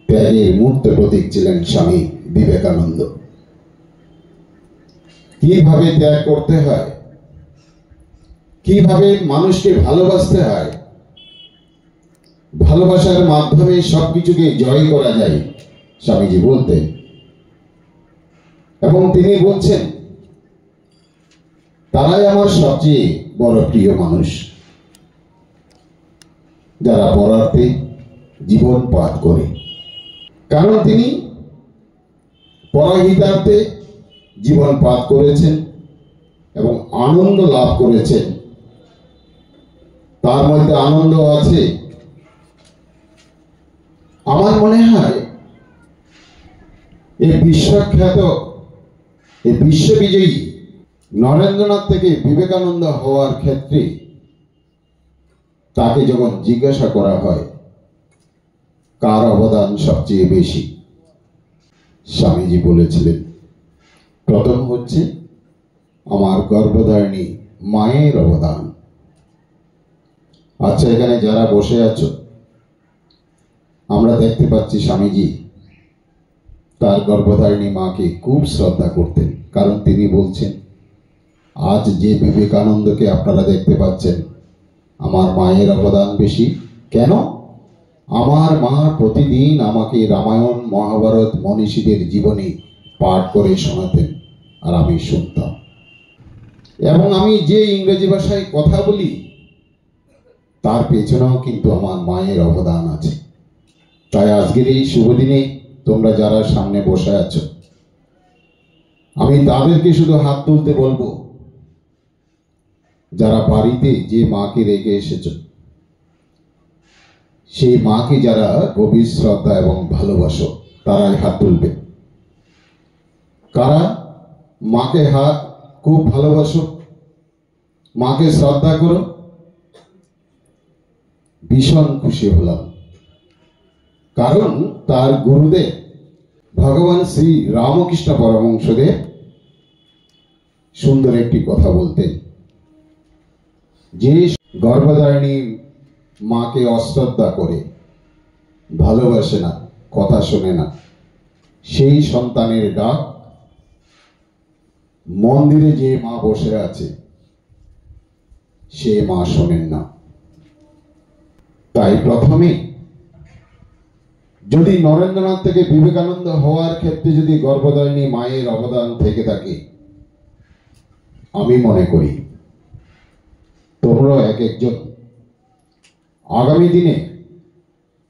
ত্যাগের মূর্ত প্রতীক ছিলেন স্বামী বিবেকানন্দ। কিভাবে ত্যাগ করতে হয়, কিভাবে মানুষকে ভালোবাসতে হয়, ভালোবাসার মাধ্যমে সবকিছুকে জয় করা যায়, স্বামীজি বলতেন। এবং তিনি বলছেন তারাই আমার সবচেয়ে বড় প্রিয় মানুষ, যারা পরার্থে জীবন পাত করে। কারণ তিনি পরহিতার্থে জীবন পাত করেছেন এবং আনন্দ লাভ করেছেন। তার মধ্যে আনন্দ আছে। আমার মনে হয় এই বিশ্বখ্যাত, এই বিশ্ববিজয়ী নরেন্দ্রনাথ থেকে বিবেকানন্দ হওয়ার ক্ষেত্রে তাকে যখন জিজ্ঞাসা করা হয় কার অবদান সবচেয়ে বেশি, স্বামীজি বলেছিলেন প্রথম হচ্ছে আমার গর্ভধারিণী মায়ের অবদান। আচ্ছা, এখানে যারা বসে আছো, আমরা দেখতে পাচ্ছি স্বামীজি তার গর্ভধারিণী মাকে খুব শ্রদ্ধা করতেন। কারণ তিনি বলছেন আজ যে বিবেকানন্দকে আপনারা দেখতে পাচ্ছেন, আমার মায়ের অবদান বেশি। কেন? আমার মা প্রতিদিন আমাকে রামায়ণ মহাভারত মনীষীদের জীবনী পাঠ করে শোনাতেন আর আমি শুনতাম। এবং আমি যে ইংরেজি ভাষায় কথা বলি তার পেছনেও কিন্তু আমার মায়ের অবদান আছে। তাই আজকের এই শুভ দিনে তোমরা যারা সামনে বসে আছো, আমি তাদেরকে শুধু হাত তুলতে বলবো যারা বাড়িতে যে মাকে রেখে এসেছো, সেই মাকে যারা গভীর শ্রদ্ধা এবং ভালোবাসো, তারাই হাত তুলবে। কারা মাকে খুব ভালোবাসো, মাকে শ্রদ্ধা করো? ভীষণ খুশি হলাম, কারণ তার গুরুদেব ভগবান শ্রী রামকৃষ্ণ পরমহংসদেব সুন্দর একটি কথা বলতেন, যে গর্ভধারিণী মাকে অশ্রদ্ধা করে, ভালোবাসে না, কথা শোনে না, সেই সন্তানের ডাক মন্দিরে যে মা বসে আছে সে মা শোনেন না। তাই প্রথমে যদি নরেন্দ্রনাথ থেকে বিবেকানন্দ হওয়ার ক্ষেত্রে যদি গর্ভধারিণী মায়ের অবদান থেকে থাকে, আমি মনে করি তোমরা এক একজন আগামী দিনে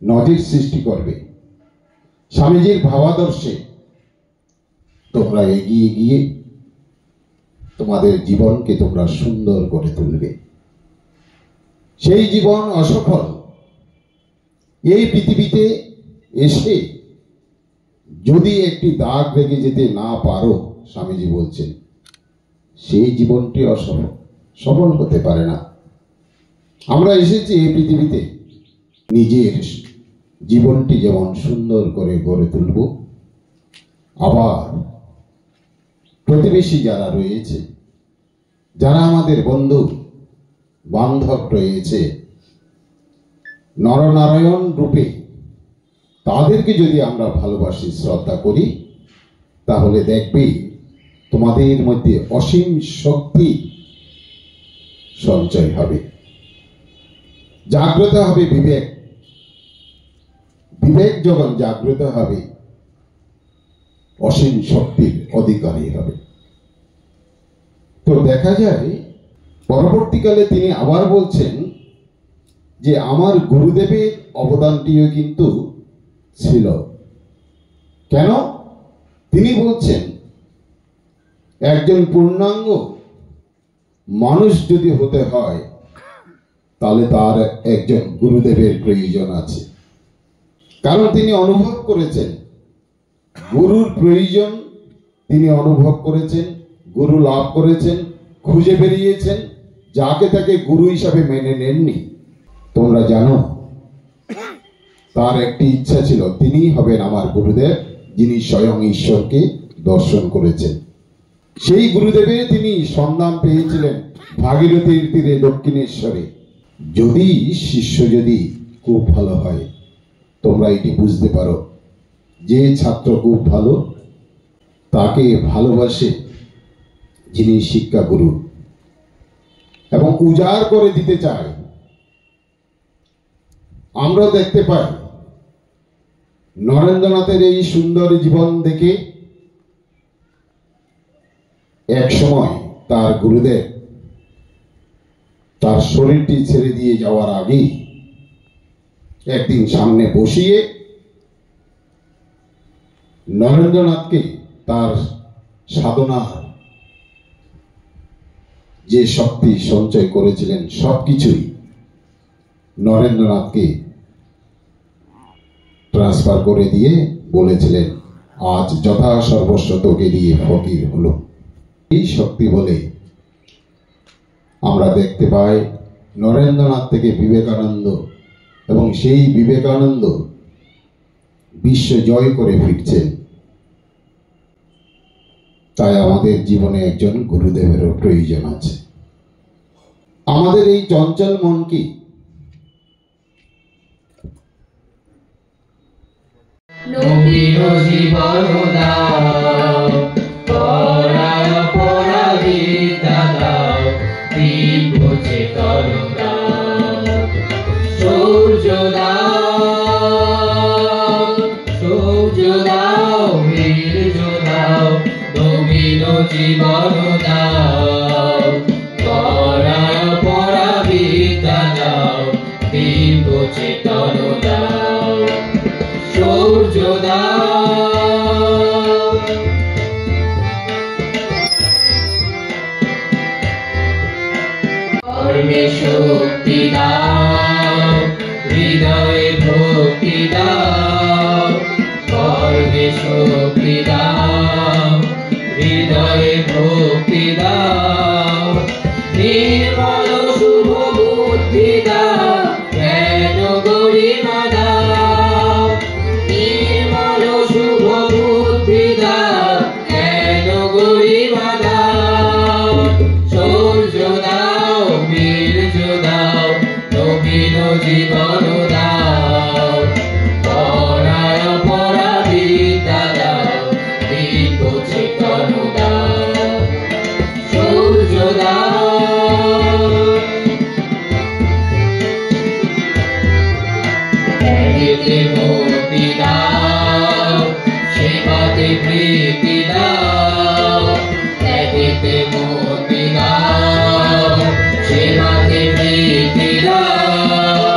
নজির সৃষ্টি করবে। স্বামীজির ভাবাদর্শে তোমরা এগিয়ে গিয়ে তোমাদের জীবনকে তোমরা সুন্দর করে তুলবে। সেই জীবন অসফল এই পৃথিবীতে এসে যদি একটি দাগ রেখে যেতে না পারো, স্বামীজি বলছেন সেই জীবনটি সফল হতে পারে না। আমরা এসেছি এই পৃথিবীতে নিজের জীবনটি যেমন সুন্দর করে গড়ে তুলব, আবার প্রতিবেশী যারা রয়েছে, যারা আমাদের বন্ধু বান্ধব রয়েছে নরনারায়ণ রূপে, তাদেরকে যদি আমরা ভালোবাসি, শ্রদ্ধা করি, তাহলে দেখবে তোমাদের মধ্যে অসীম শক্তি সঞ্চয় হবে, জাগ্রত হবে বিবেক। বিবেক যখন জাগ্রত হবে, অসীম শক্তির অধিকারী হবে। তো দেখা যায় পরবর্তীকালে তিনি আবার বলছেন যে আমার গুরুদেবের অবদানটিও কিন্তু ছিল। কেন? তিনি বলছেন একজন পূর্ণাঙ্গ মানুষ যদি হতে হয় তাহলে তার একজন গুরুদেবের প্রয়োজন আছে। কারণ তিনি অনুভব করেছেন গুরুর প্রয়োজন, তিনি অনুভব করেছেন, গুরু লাভ করেছেন, খুঁজে বেরিয়েছেন, যাকে তাকে গুরু হিসাবে মেনে নেননি। তোমরা জানো তার একটি ইচ্ছা ছিল, তিনিই হবেন আমার গুরুদেব, যিনি স্বয়ং ঈশ্বরকে দর্শন করেছেন। সেই গুরুদেবের তিনি সন্ধান পেয়েছিলেন ভাগীরথীর তীরে দক্ষিণেশ্বরে। যদি শিষ্য যদি খুব ভালো হয়, তোমরা এটি বুঝতে পারো, যে ছাত্র খুব ভালো তাকে ভালোবাসে যিনি শিক্ষা গুরু এবং উজাড় করে দিতে চায়। আমরা দেখতে পাই নরেন্দ্রনাথের এই সুন্দর জীবন দেখে এক সময় তার গুরুদেব তার শরীরটি ছেড়ে দিয়ে যাওয়ার আগেই একদিন সামনে বসিয়ে নরেন্দ্রনাথকে তার সাধনার যে শক্তি সঞ্চয় করেছিলেন সবকিছুই নরেন্দ্রনাথকে ট্রান্সফার করে দিয়ে বলেছিলেন, আজ যথা সর্বস্ব তোকে দিয়ে ফকির হলো। এই শক্তি বলে আমরা দেখতে পাই নরেন্দ্রনাথ থেকে বিবেকানন্দ, এবং সেই বিবেকানন্দ বিশ্ব জয় করে ফিরছেন। তাই আমাদের জীবনে একজন গুরুদেবেরও প্রয়োজন আছে। আমাদের এই চঞ্চল মনকে নবীন জীবন দাও, পরায় পরাবিদ্যা দাও, দিব্য চেতন দাও, সূর্য দাও, সূর্য দাও, বীর্য দাও, নবীন জীবন দাও, পরায় পরাবিদ্যা দাও, দিব্য চেতন দাও, সূর্য দাও, কর্মে শক্তি দাও, হৃদয়ে ভক্তি দাও, কর্মে শক্তি দাও, হৃদয়ে ভক্তি দাও, নির্মল শুভ বুদ্ধি দাও, জ্ঞান গরিমা দাও, নির্মল শুভ বুদ্ধি দাও, জ্ঞান গরিমা দাও, সূর্য দাও, বীর্য দাও, নবীন জীবন দাও, পরায় পরাবিদ্যা দাও, দিব্য চেতন দাও, সূর্য দাও, ত্যাগেতে মুক্তি দাও, সেবাতে প্রীতি দাও, ত্যাগেতে মুক্তি দাও, সেবাতে প্রীতি দাও,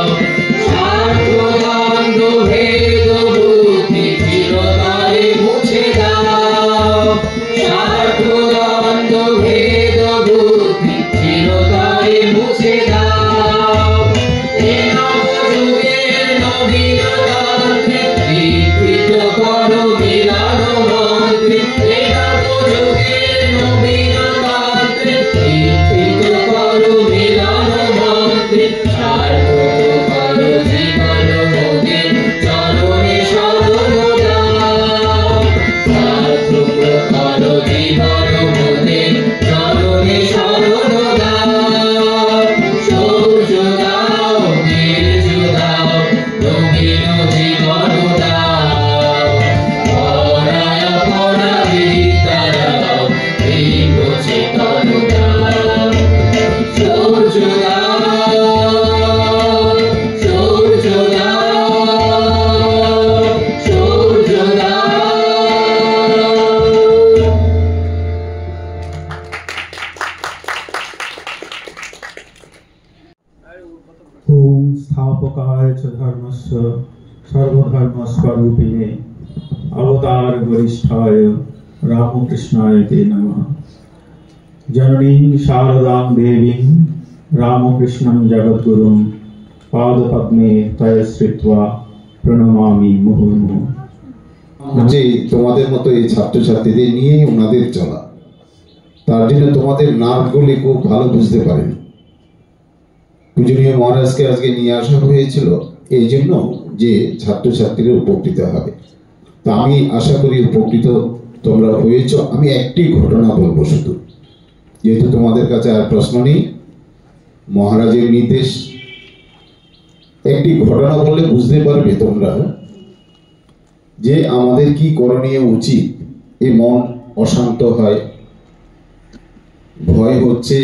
स्थापकाय च धर्मस्य सर्वधर्मस्वरूपिणे अवतार वरिष्ठाय रामकृष्णाय ते नमः। जननीं शारदां देवीं रामकृष्णं जगद्गुरुं पादपद्मे तय श्रित्वा প্রণমামি মুহুর্মুহু। যে তোমাদের মতো এই ছাত্রছাত্রীদের নিয়ে ওনাদের চলা, তার জন্য তোমাদের নার্ভগুলি খুব ভালো বুঝতে পারেন। পূজনীয় মহারাজকে আজকে নিয়ে আসা হয়েছিল এই জন্য যে ছাত্রছাত্রীরা উপকৃত হবে। তা আমি আশা করি উপকৃত তোমরা হয়েছ। আমি একটি ঘটনা বলবো শুধু, যেহেতু তোমাদের কাছে আর প্রশ্ন নেই, মহারাজের নির্দেশ। একটি ঘটনা বললে বুঝতে পারবে তোমরা যে আমাদের কি করণীয় উচিত। এই মন অশান্ত হয়, ভয় হচ্ছে,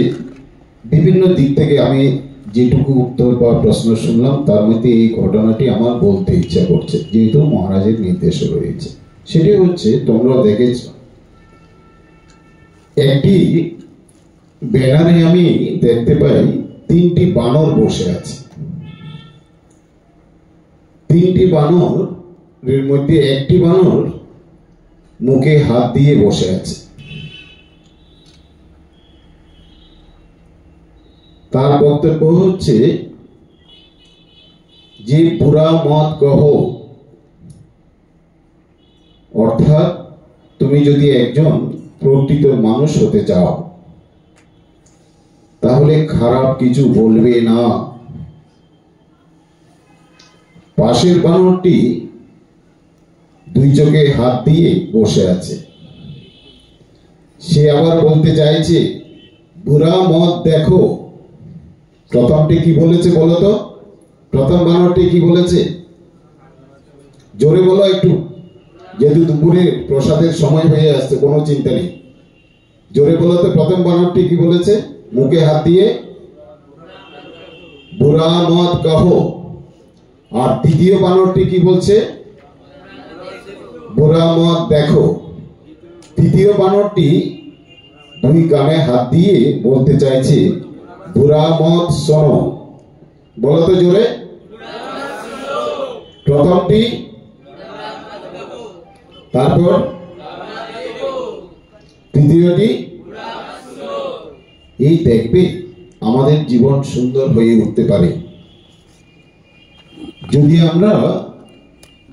বিভিন্ন দিক থেকে আমি যেটুকু উত্তর বা প্রশ্ন শুনলাম তার মধ্যে এই ঘটনাটি আমার বলতে ইচ্ছা করছে, যেহেতু মহারাজের নির্দেশ রয়েছে। সেটি হচ্ছে, তোমরা দেখেছ একটি ব্যানারে আমি দেখতে পাই 3টি বানর বসে আছে। 3টি বানরের মধ্যে একটি বানর মুখে হাত দিয়ে বসে আছে। তার বক্তব্য হচ্ছে যে বুড়া মত কহো, অর্থাৎ তুমি যদি একজন প্রকৃত মানুষ হতে চাও তাহলে খারাপ কিছু বলবে না। পাশের বানরটি 2 চোখে হাত দিয়ে বসে আছে। সে আবার বলতে চাইছে বুড়া মত দেখো। প্রথমটি কি বলেছে বলো তো? প্রথম বানরটি কি বলেছে? জোরে বলো একটু, যেহেতু দুপুরে প্রসাদের সময় হয়ে আসছে, কোনো চিন্তা নেই। জোরে বলো তো, প্রথম বানরটি কি বলেছে? মুখে হাত দিয়ে বুড়া মত কহো। আর দ্বিতীয় বানরটি কি বলছে? বুড়া মত দেখো। তৃতীয় বানরটি 2 কানে হাত দিয়ে বলতে চাইছে বুড়া মত শোনো। বলো তো জোরে। প্রথমটি, তারপর তৃতীয়টি। এই দেখবে আমাদের জীবন সুন্দর হয়ে উঠতে পারে যদি আমরা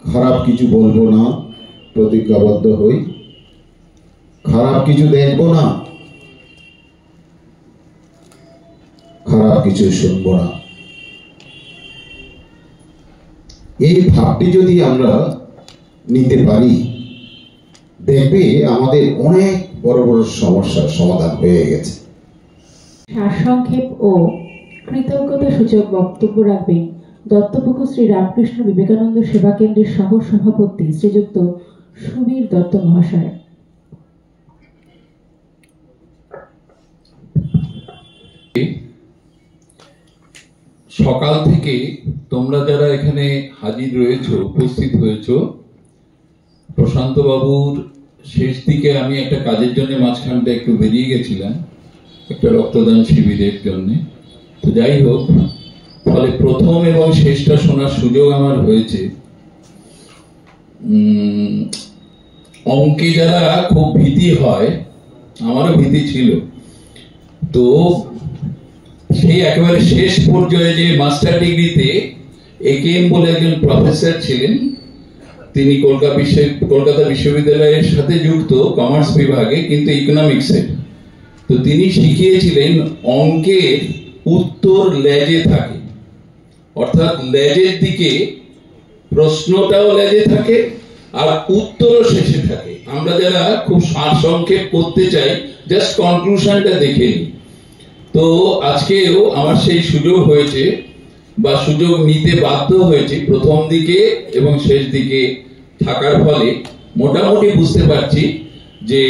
খারাপ কিছু বলবো না, প্রতিজ্ঞাবদ্ধ হই, খারাপ কিছু দেখবো না, খারাপ কিছু শুনবো না। এই ভাবটি যদি আমরা নিতে পারি, দেখবে আমাদের অনেক বড় বড় সমস্যার সমাধান হয়ে গেছে। সারসংক্ষেপ ও কৃতজ্ঞতা সূচক বক্তব্য রাখবেন দত্তপুকুর শ্রী রামকৃষ্ণ বিবেকানন্দ সেবা কেন্দ্রের সহ সভাপতি শ্রীযুক্ত সুবীর দত্ত মহাশয়। সকাল থেকে তোমরা যারা এখানে হাজির রয়েছো, উপস্থিত হয়েছো, প্রশান্ত বাবুর শেষ দিকে আমি একটা কাজের জন্য মাঝখানটা একটু বেরিয়ে গেছিলাম, একটা রক্তদান শিবিরের জন্য। তো যাই হোক, ফলে প্রথম এবং শেষটা শোনার সুযোগ আমার হয়েছে। অঙ্কে যারা খুব ভীতি হয়, আমারও ভীতি ছিল, তো সেই একেবারে শেষ পর্যায়ে যে মাস্টার ডিগ্রিতে একেএম বলে একজন প্রফেসর ছিলেন, তিনি কলকাতা বিশ্ববিদ্যালয়ের সাথে যুক্ত কমার্স বিভাগে, কিন্তু ইকোনমিক্সের। তো তিনি শিখিয়েছিলেন অঙ্কের উত্তর লেজে থাকে, অর্থাৎ লেজের দিকে প্রশ্নটাও লেজে থাকে আর উত্তরও শেষে থাকে। আমরা যারা খুব সারসংক্ষেপ করতে চাই, জাস্ট কনক্লুশনটা দেখে নিই। তো আজকেও আমার সেই সুযোগ হয়েছে বা সুযোগ নিতে বাধ্য হয়েছে প্রথম দিকে এবং শেষ দিকে থাকার ফলে মোটামুটি বুঝতে পারছি যে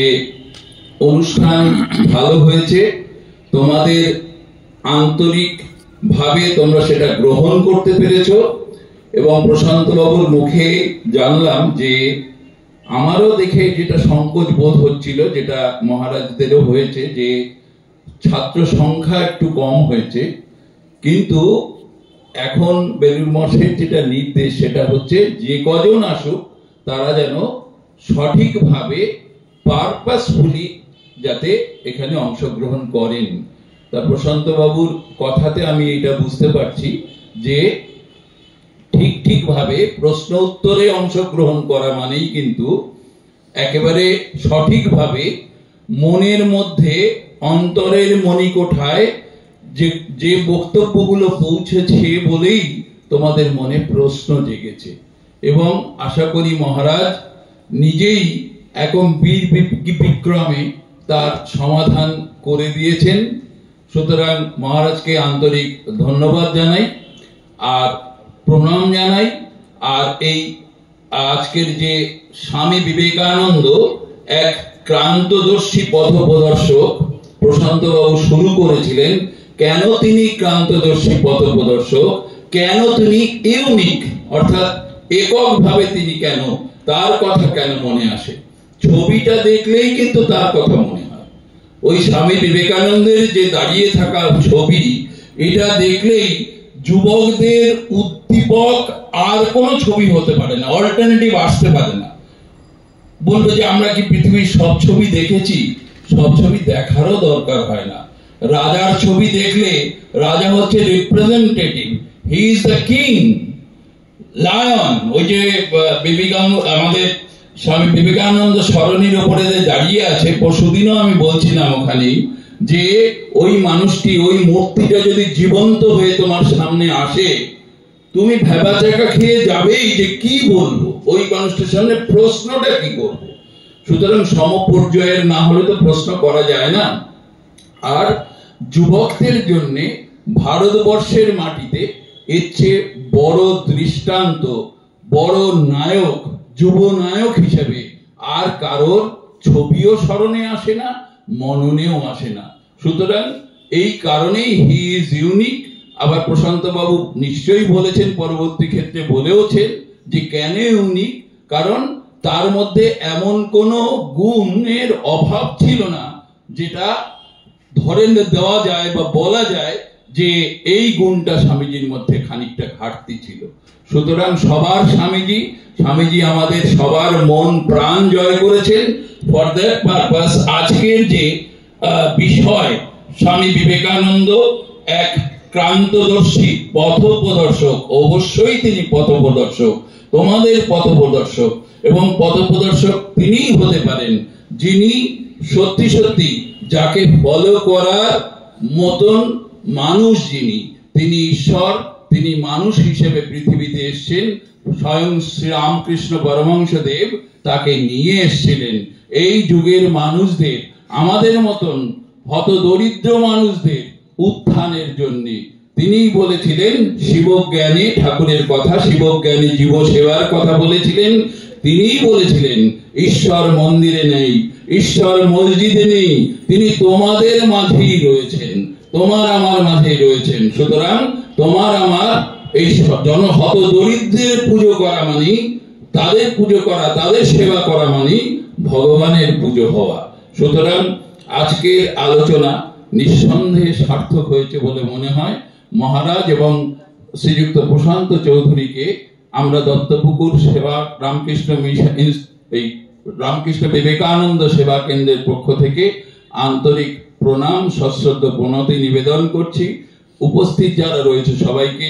অনুষ্ঠান ভালো হয়েছে। তোমাদের আন্তরিক ভাবে তোমরা সেটা গ্রহণ করতে পেরেছো এবং প্রশান্ত বাবুর মুখে জানলাম যে আমারও দেখে যেটা সংকোচ বোধ হচ্ছিল, যেটা মহারাজদেরও হয়েছে, যে ছাত্র সংখ্যা একটু কম হয়েছে, কিন্তু এখন বেলুড় মঠের যেটা নির্দেশ সেটা হচ্ছে যে কজন আসুক তারা যেন সঠিকভাবে পারপাসফুলি যাতে এখানে অংশগ্রহণ করেন। তা প্রশান্ত বাবুর কথাতে আমি এটা বুঝতে পারছি যে ঠিকভাবে প্রশ্ন উত্তরে অংশগ্রহণ করা মানেই কিন্তু একেবারে সঠিকভাবে মনের মধ্যে অন্তরের মণিকোঠায় যে বক্তব্যগুলো পৌঁছেছে বলেই তোমাদের মনে প্রশ্ন জেগেছে, এবং আশা করি মহারাজ নিজেই একম বীর বিক্রমে তার সমাধান করে দিয়েছেন। সুতরাং মহারাজকে আন্তরিক ধন্যবাদ জানাই আর প্রণাম জানাই। আর এই আজকের যে স্বামী বিবেকানন্দ এক ক্রান্তদর্শী পথপ্রদর্শক, প্রশান্ত বাবু শুরু করেছিলেন কেন তিনি ক্রান্তদর্শী পথপ্রদর্শক, কেন তিনি ইউনিক অর্থাৎ এককভাবে তিনি কেন, তার কথা কেন মনে আসে। ছবিটা দেখলেই কিন্তু তার কথা মনে হয়। ওই স্বামী বিবেকানন্দের যে দাঁড়িয়ে থাকা ছবি, এটা দেখলেই যুবকদের উদ্দীপক আর কোনো ছবি হতে পারে না, অল্টারনেটিভ আসতে পারে না। বলবে যে আমরা কি পৃথিবীর সব ছবি দেখেছি? সব ছবি দেখারও দরকার হয় না। রাজার ছবি দেখলে রাজা হচ্ছে representative, he is the king. Lion, ওই যে আমাদের স্বামী বিবেকানন্দ সরণির উপরে দাঁড়িয়ে আছে, পরশুদিনও আমি বলছিলাম ওখানে যে ওই মানুষটি, ওই মূর্তিটা যদি জীবন্ত হয়ে তোমার সামনে আসে, তুমি ভেবাচাকা খেয়ে যাবেই যে কি বলবো, ওই মানুষটার সামনে প্রশ্নটা কি করবো। সুতরাং সমপর্যায়ের না হলে তো প্রশ্ন করা যায় না। আর যুবকদের জন্য ভারতবর্ষের মাটিতে এর চেয়ে বড় দৃষ্টান্ত, বড় নায়ক, যুব নায়ক হিসেবে আর কারোর ছবিও স্মরণে আসে না, মননেও আসে না। সুতরাং এই কারণেই হি ইজ ইউনিক। আবার প্রশান্ত বাবু নিশ্চয়ই বলেছেন, পরবর্তী ক্ষেত্রে বলেওছেন যে কেন ইউনিক, কারণ তার মধ্যে এমন কোনো গুণের অভাব ছিল না যেটা ধরে দেওয়া যায় বা বলা যায় যে এই গুণটা স্বামীজির মধ্যে খানিকটা ঘাটতি ছিল। সুতরাং সবার স্বামীজি আমাদের সবার মন প্রাণ জয় করেছেন। ফর দ্যাট পারপাস আজকের যে বিষয়, স্বামী বিবেকানন্দ এক ক্রান্তদর্শী পথপ্রদর্শক, অবশ্যই তিনি পথপ্রদর্শক, তোমাদের পথপ্রদর্শক, এবং পথপ্রদর্শক তিনিই হতে পারেন যিনি সত্যি সত্যি যাকে ফলো করার মতন মানুষ, যিনি, তিনি ঈশ্বর, তিনি মানুষ হিসেবে পৃথিবীতে এসেছেন। স্বয়ং শ্রী রামকৃষ্ণ পরমহংসদেব তাকে নিয়ে এসেছিলেন এই যুগের মানুষদের, আমাদের মতন হতদরিদ্র মানুষদের উত্থানের জন্য। তিনিই বলেছিলেন শিবজ্ঞানী ঠাকুরের কথা, শিবজ্ঞানী জীব সেবার কথা বলেছিলেন। তিনিই বলেছিলেন ঈশ্বর মন্দিরে নেই, ঈশ্বর মসজিদে নেই, তিনি তোমাদের মাঝেই রয়েছেন, তোমার আমার মাঝেই রয়েছেন। সুতরাং তোমার আমার এই জনহত দরিদ্রের পুজো করা মানে, তাদের পুজো করা, তাদের সেবা করা মানে ভগবানের পুজো হওয়া। সুতরাং আজকের আলোচনা নিঃসন্দেহে সার্থক হয়েছে বলে মনে হয়। মহারাজ এবং শ্রীযুক্ত প্রশান্ত চৌধুরীকে আমরা দত্তপুকুর সেবা রামকৃষ্ণ বিবেকানন্দ সেবা কেন্দ্রের পক্ষ থেকে আন্তরিক প্রণাম, সশ্রদ্ধ প্রণতি নিবেদন করছি। উপস্থিত যারা রয়েছে সবাইকে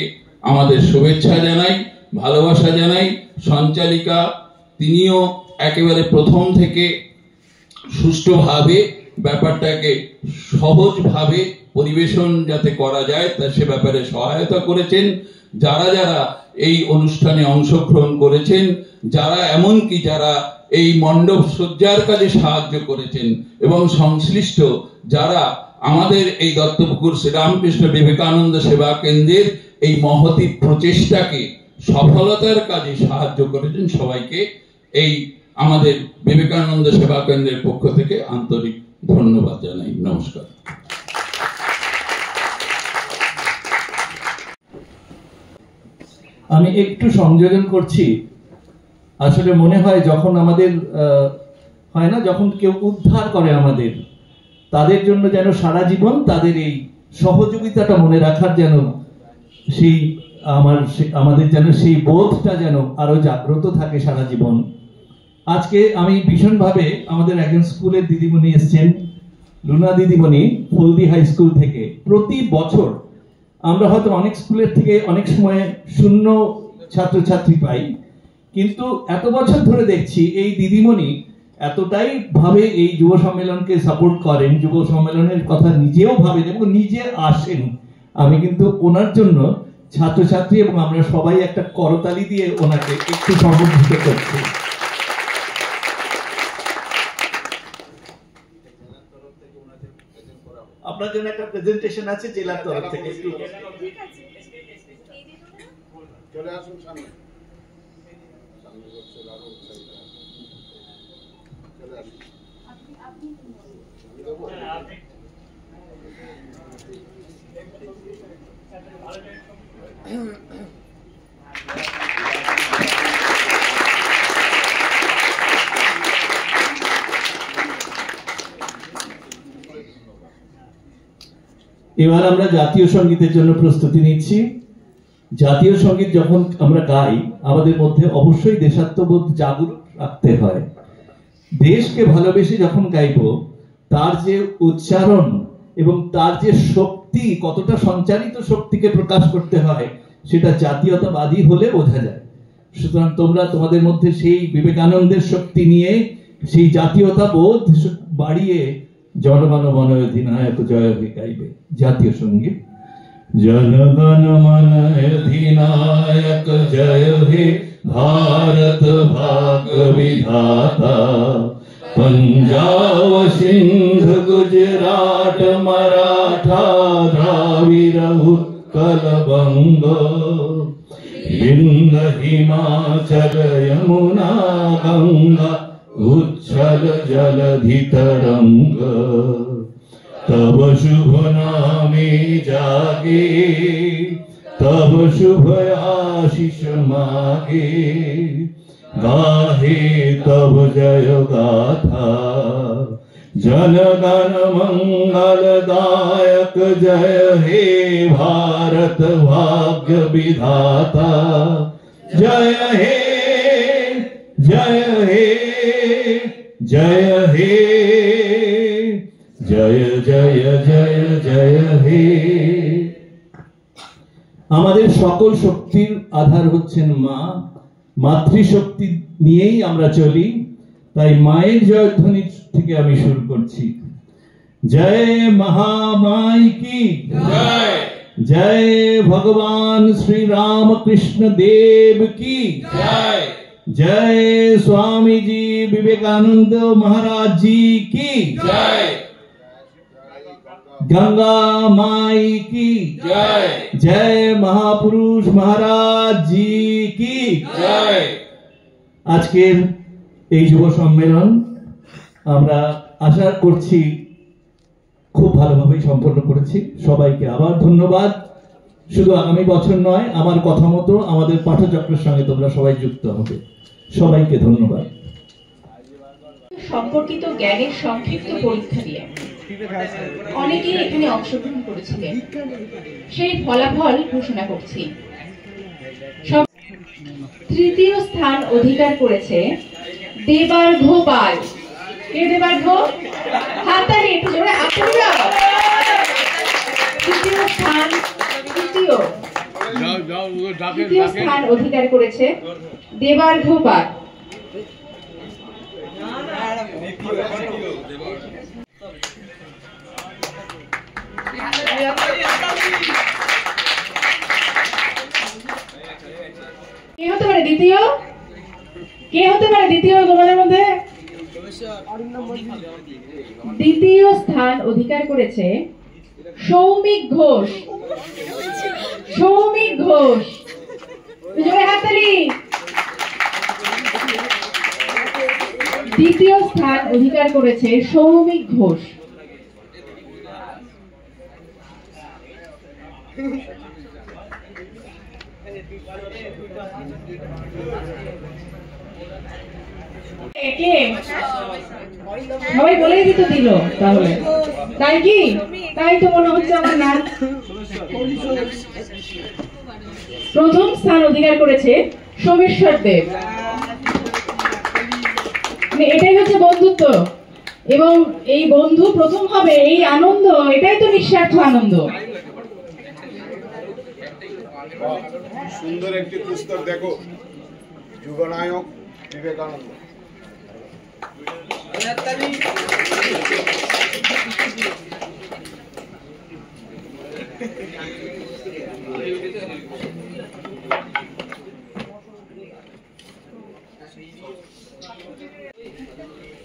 আমাদের শুভেচ্ছা জানাই, ভালোবাসা জানাই। সঞ্চালিকা তিনিও একেবারে প্রথম থেকে সুষ্ঠুভাবে ব্যাপারটাকে সহজভাবে পরিবেশন যাতে করা যায় তা সে ব্যাপারে সহায়তা করেছেন। যারা যারা এই অনুষ্ঠানে অংশগ্রহণ করেছেন, যারা এমনকি যারা এই মণ্ডপ সজ্জার কাজে সাহায্য করেছেন, এবং সংশ্লিষ্ট যারা আমাদের এই দত্তপুকুর শ্রীরামকৃষ্ণ বিবেকানন্দ সেবা কেন্দ্রের এই মহতি প্রচেষ্টাকে সফলতার কাজে সাহায্য করেছেন, সবাইকে এই আমাদের বিবেকানন্দ সেবা কেন্দ্রের পক্ষ থেকে আন্তরিক ধন্যবাদ জানাই। নমস্কার। আমি একটু সংযোজন করছি। আসলে মনে হয় যখন আমাদের হয় না, যখন কেউ উদ্ধার করে আমাদের, তাদের জন্য যেন সারা জীবন তাদের এই সহযোগিতাটা মনে রাখার যেন সেই আমাদের যেন সেই বোধটা যেন আরো জাগ্রত থাকে সারা জীবন। আজকে আমি ভীষণভাবে আমাদের একজন স্কুলের দিদিমণি এসছেন, লুনা দিদিমণি, হলদি হাই স্কুল থেকে। প্রতি বছর আমরা হয়তো অনেক স্কুলের থেকে অনেক সময় শূন্য ছাত্রছাত্রী পাই, কিন্তু এত বছর ধরে দেখছি এই দিদিমণি এতটাই ভাবে এই যুব সম্মেলনকে সাপোর্ট করেন, যুব সম্মেলনের কথা নিজেও ভাবেন এবং নিজে আসেন। আমি কিন্তু ওনার জন্য ছাত্রছাত্রী এবং আমরা সবাই একটা করতালি দিয়ে ওনাকে একটু সম্বোধিত করছি। আপনার জন্য একটা প্রেজেন্টেশন আছে জেলার তরফ থেকে, একটু চলে আসুন সামনে। এবার আমরা জাতীয় সঙ্গীতের জন্য প্রস্তুতি নিচ্ছি। জাতীয় সঙ্গীত যখন আমরা গাই, আমাদের মধ্যে অবশ্যই দেশাত্মবোধ জাগরুক রাখতে হয়। দেশকে ভালোবেসে যখন গাইব, তার যে উচ্চারণ এবং তার যে শক্তি, কতটা সঞ্চারিত শক্তিকে প্রকাশ করতে হয়, সেটা জাতীয়তাবাদী হলে বোঝা যায়। সুতরাং তোমরা তোমাদের মধ্যে সেই বিবেকানন্দের শক্তি নিয়ে সেই জাতীয়তা বোধ বাড়িয়ে জনগণ মন অধিনায়ক জয় হে গাইবে জাতীয় সঙ্গীত। জনগণ মন অধিনায়ক জয় হে भारत भाग्य विधाता, पंजाब सिंध गुजरात मराठा द्राविड़ उत्कल बंग, हिंद हिमाचल यमुना गंगा उच्छल जलधि तरंग, तब शुभ नामे जागे तब शुभ आशीष मागे, गाहे तब जय गाथा, जनगण मंगलदायक जय हे भारत भाग्य विधाता, जय हे जय हे जय हे जय जय जय जय हे। আমাদের সকল শক্তির আধার হচ্ছেন মা। মাতৃশক্তি নিয়েই আমরা চলি, তাই মায়ের জয়ধ্বনি থেকে আমি শুরু করছি। জয় মহামাই কি জয়, জয় ভগবান শ্রী রামকৃষ্ণ দেব কি জয়, জয় स्वामी जी विवेकानंद महाराज जी की जय, गंगा माई की जय, जय महापुरुष महाराज जी की जय। আজকের এই যুব সম্মেলন আমরা আশা করছি খুব ভালোভাবে সম্পন্ন করেছি। সবাইকে আবার ধন্যবাদ। শুধু আগামী বছর নয়, আমার কথা মতো আমাদের পাঠচক্রের সঙ্গে তোমরা সবাই যুক্ত হবে। সবাইকে ধন্যবাদ। সম্পর্কিত জ্ঞানের সংক্ষিপ্ত পরীক্ষা দিয়ে অনেকেই এখানে অংশগ্রহণ করেছিলেন, সেই ফলাফল ঘোষণা করছি। তৃতীয় স্থান অধিকার করেছে দেবার্ঘ পাল। কে দেবার্ঘ? হাততালি একটু জোরে আপনারা। তৃতীয় স্থান অধিকার করেছে দেবার্ঘ পাল। কে হতে পারে দ্বিতীয়? কে হতে পারে দ্বিতীয় তোমাদের মধ্যে? দ্বিতীয় স্থান অধিকার করেছে সৌমিক ঘোষ। সৌমিক ঘোষ, জোরে হাততালি। দ্বিতীয় স্থান অধিকার করেছে সৌমিক ঘোষ। সবাই বলেই দিত দিল, তাহলে তাই কি? তাই তো মনে হচ্ছে আমার নাম। প্রথম স্থান অধিকার করেছে সোমেশ্বর দেব। এটাই হচ্ছে বন্ধুত্ব, এবং এই বন্ধু প্রথম হবে, এই আনন্দ, এটাই তো নিঃস্বার্থ আনন্দ। সুন্দর একটি পুস্তক দেখো, যুগনায়ক বিবেকানন্দ।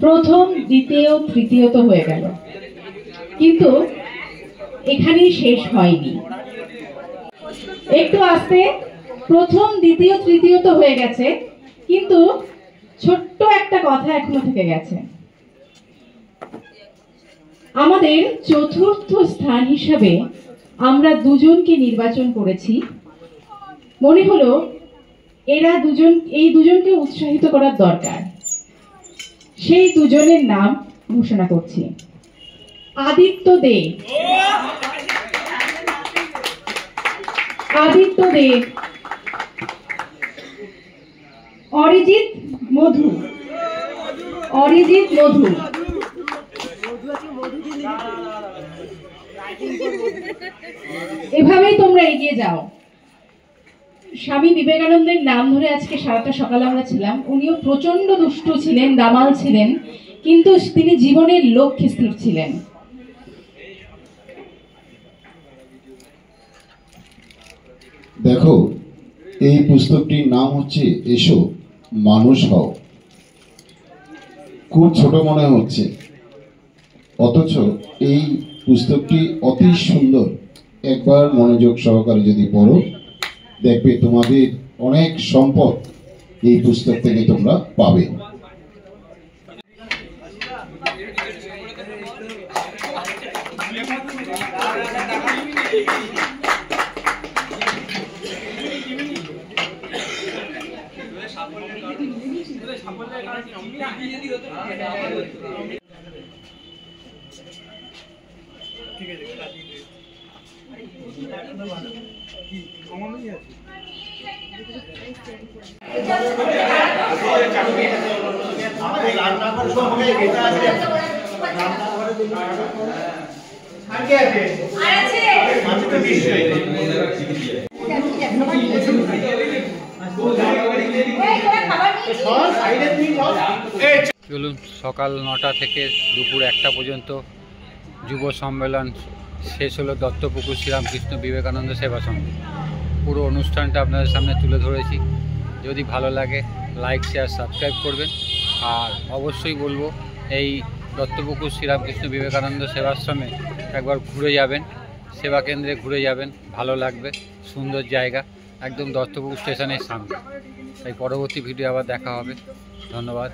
প্রথম, দ্বিতীয়, তৃতীয় তো হয়ে গেল, কিন্তু এখানেই শেষ হয়নি। একটু আস্তে, প্রথম, দ্বিতীয়, তৃতীয় তো হয়ে গেছে, কিন্তু ছোট্ট একটা কথা এখনো থেকে গেছে। আমাদের চতুর্থ স্থান হিসাবে আমরা দুজনকে নির্বাচন করেছি। মনে হলো এই দুজনকে উৎসাহিত করার দরকার। সেই দুজনের নাম ঘোষণা করছি। আদিত্য দে, অরিজিৎ মধু, এভাবেই তোমরা এগিয়ে যাও। স্বামী বিবেকানন্দের নাম ধরে আজকে সারাটা সকাল আমরা ছিলাম। উনিও প্রচন্ড দুষ্ট ছিলেন, দামাল ছিলেন, কিন্তু তিনি জীবনের লক্ষ্যে স্থির ছিলেন। দেখো, এই পুস্তকটির নাম হচ্ছে এসো মানুষ হও। খুব ছোট মনে হচ্ছে, অথচ এই পুস্তকটি অতি সুন্দর। একবার মনোযোগ সহকারে যদি পড়ো, দেখবে তোমাদের অনেক সম্পদ এই পুস্তক থেকে তোমরা পাবে। চলুন, সকাল 9টা থেকে দুপুর 1টা পর্যন্ত যুব সম্মেলন শেষ হলো দত্তপুকুর শ্রীরামকৃষ্ণ বিবেকানন্দ সেবা সংঘ। পুরো অনুষ্ঠানটা আপনাদের সামনে তুলে ধরেছি। যদি ভালো লাগে লাইক, শেয়ার, সাবস্ক্রাইব করবেন। আর অবশ্যই বলবো, এই দত্তপুকুর শ্রীরামকৃষ্ণ বিবেকানন্দ সেবাশ্রমে একবার ঘুরে যাবেন, সেবা কেন্দ্রে ঘুরে যাবেন, ভালো লাগবে। সুন্দর জায়গা, একদম দত্তপুকুর স্টেশনের সামনে। তাই পরবর্তী ভিডিও আবার দেখা হবে। ধন্যবাদ।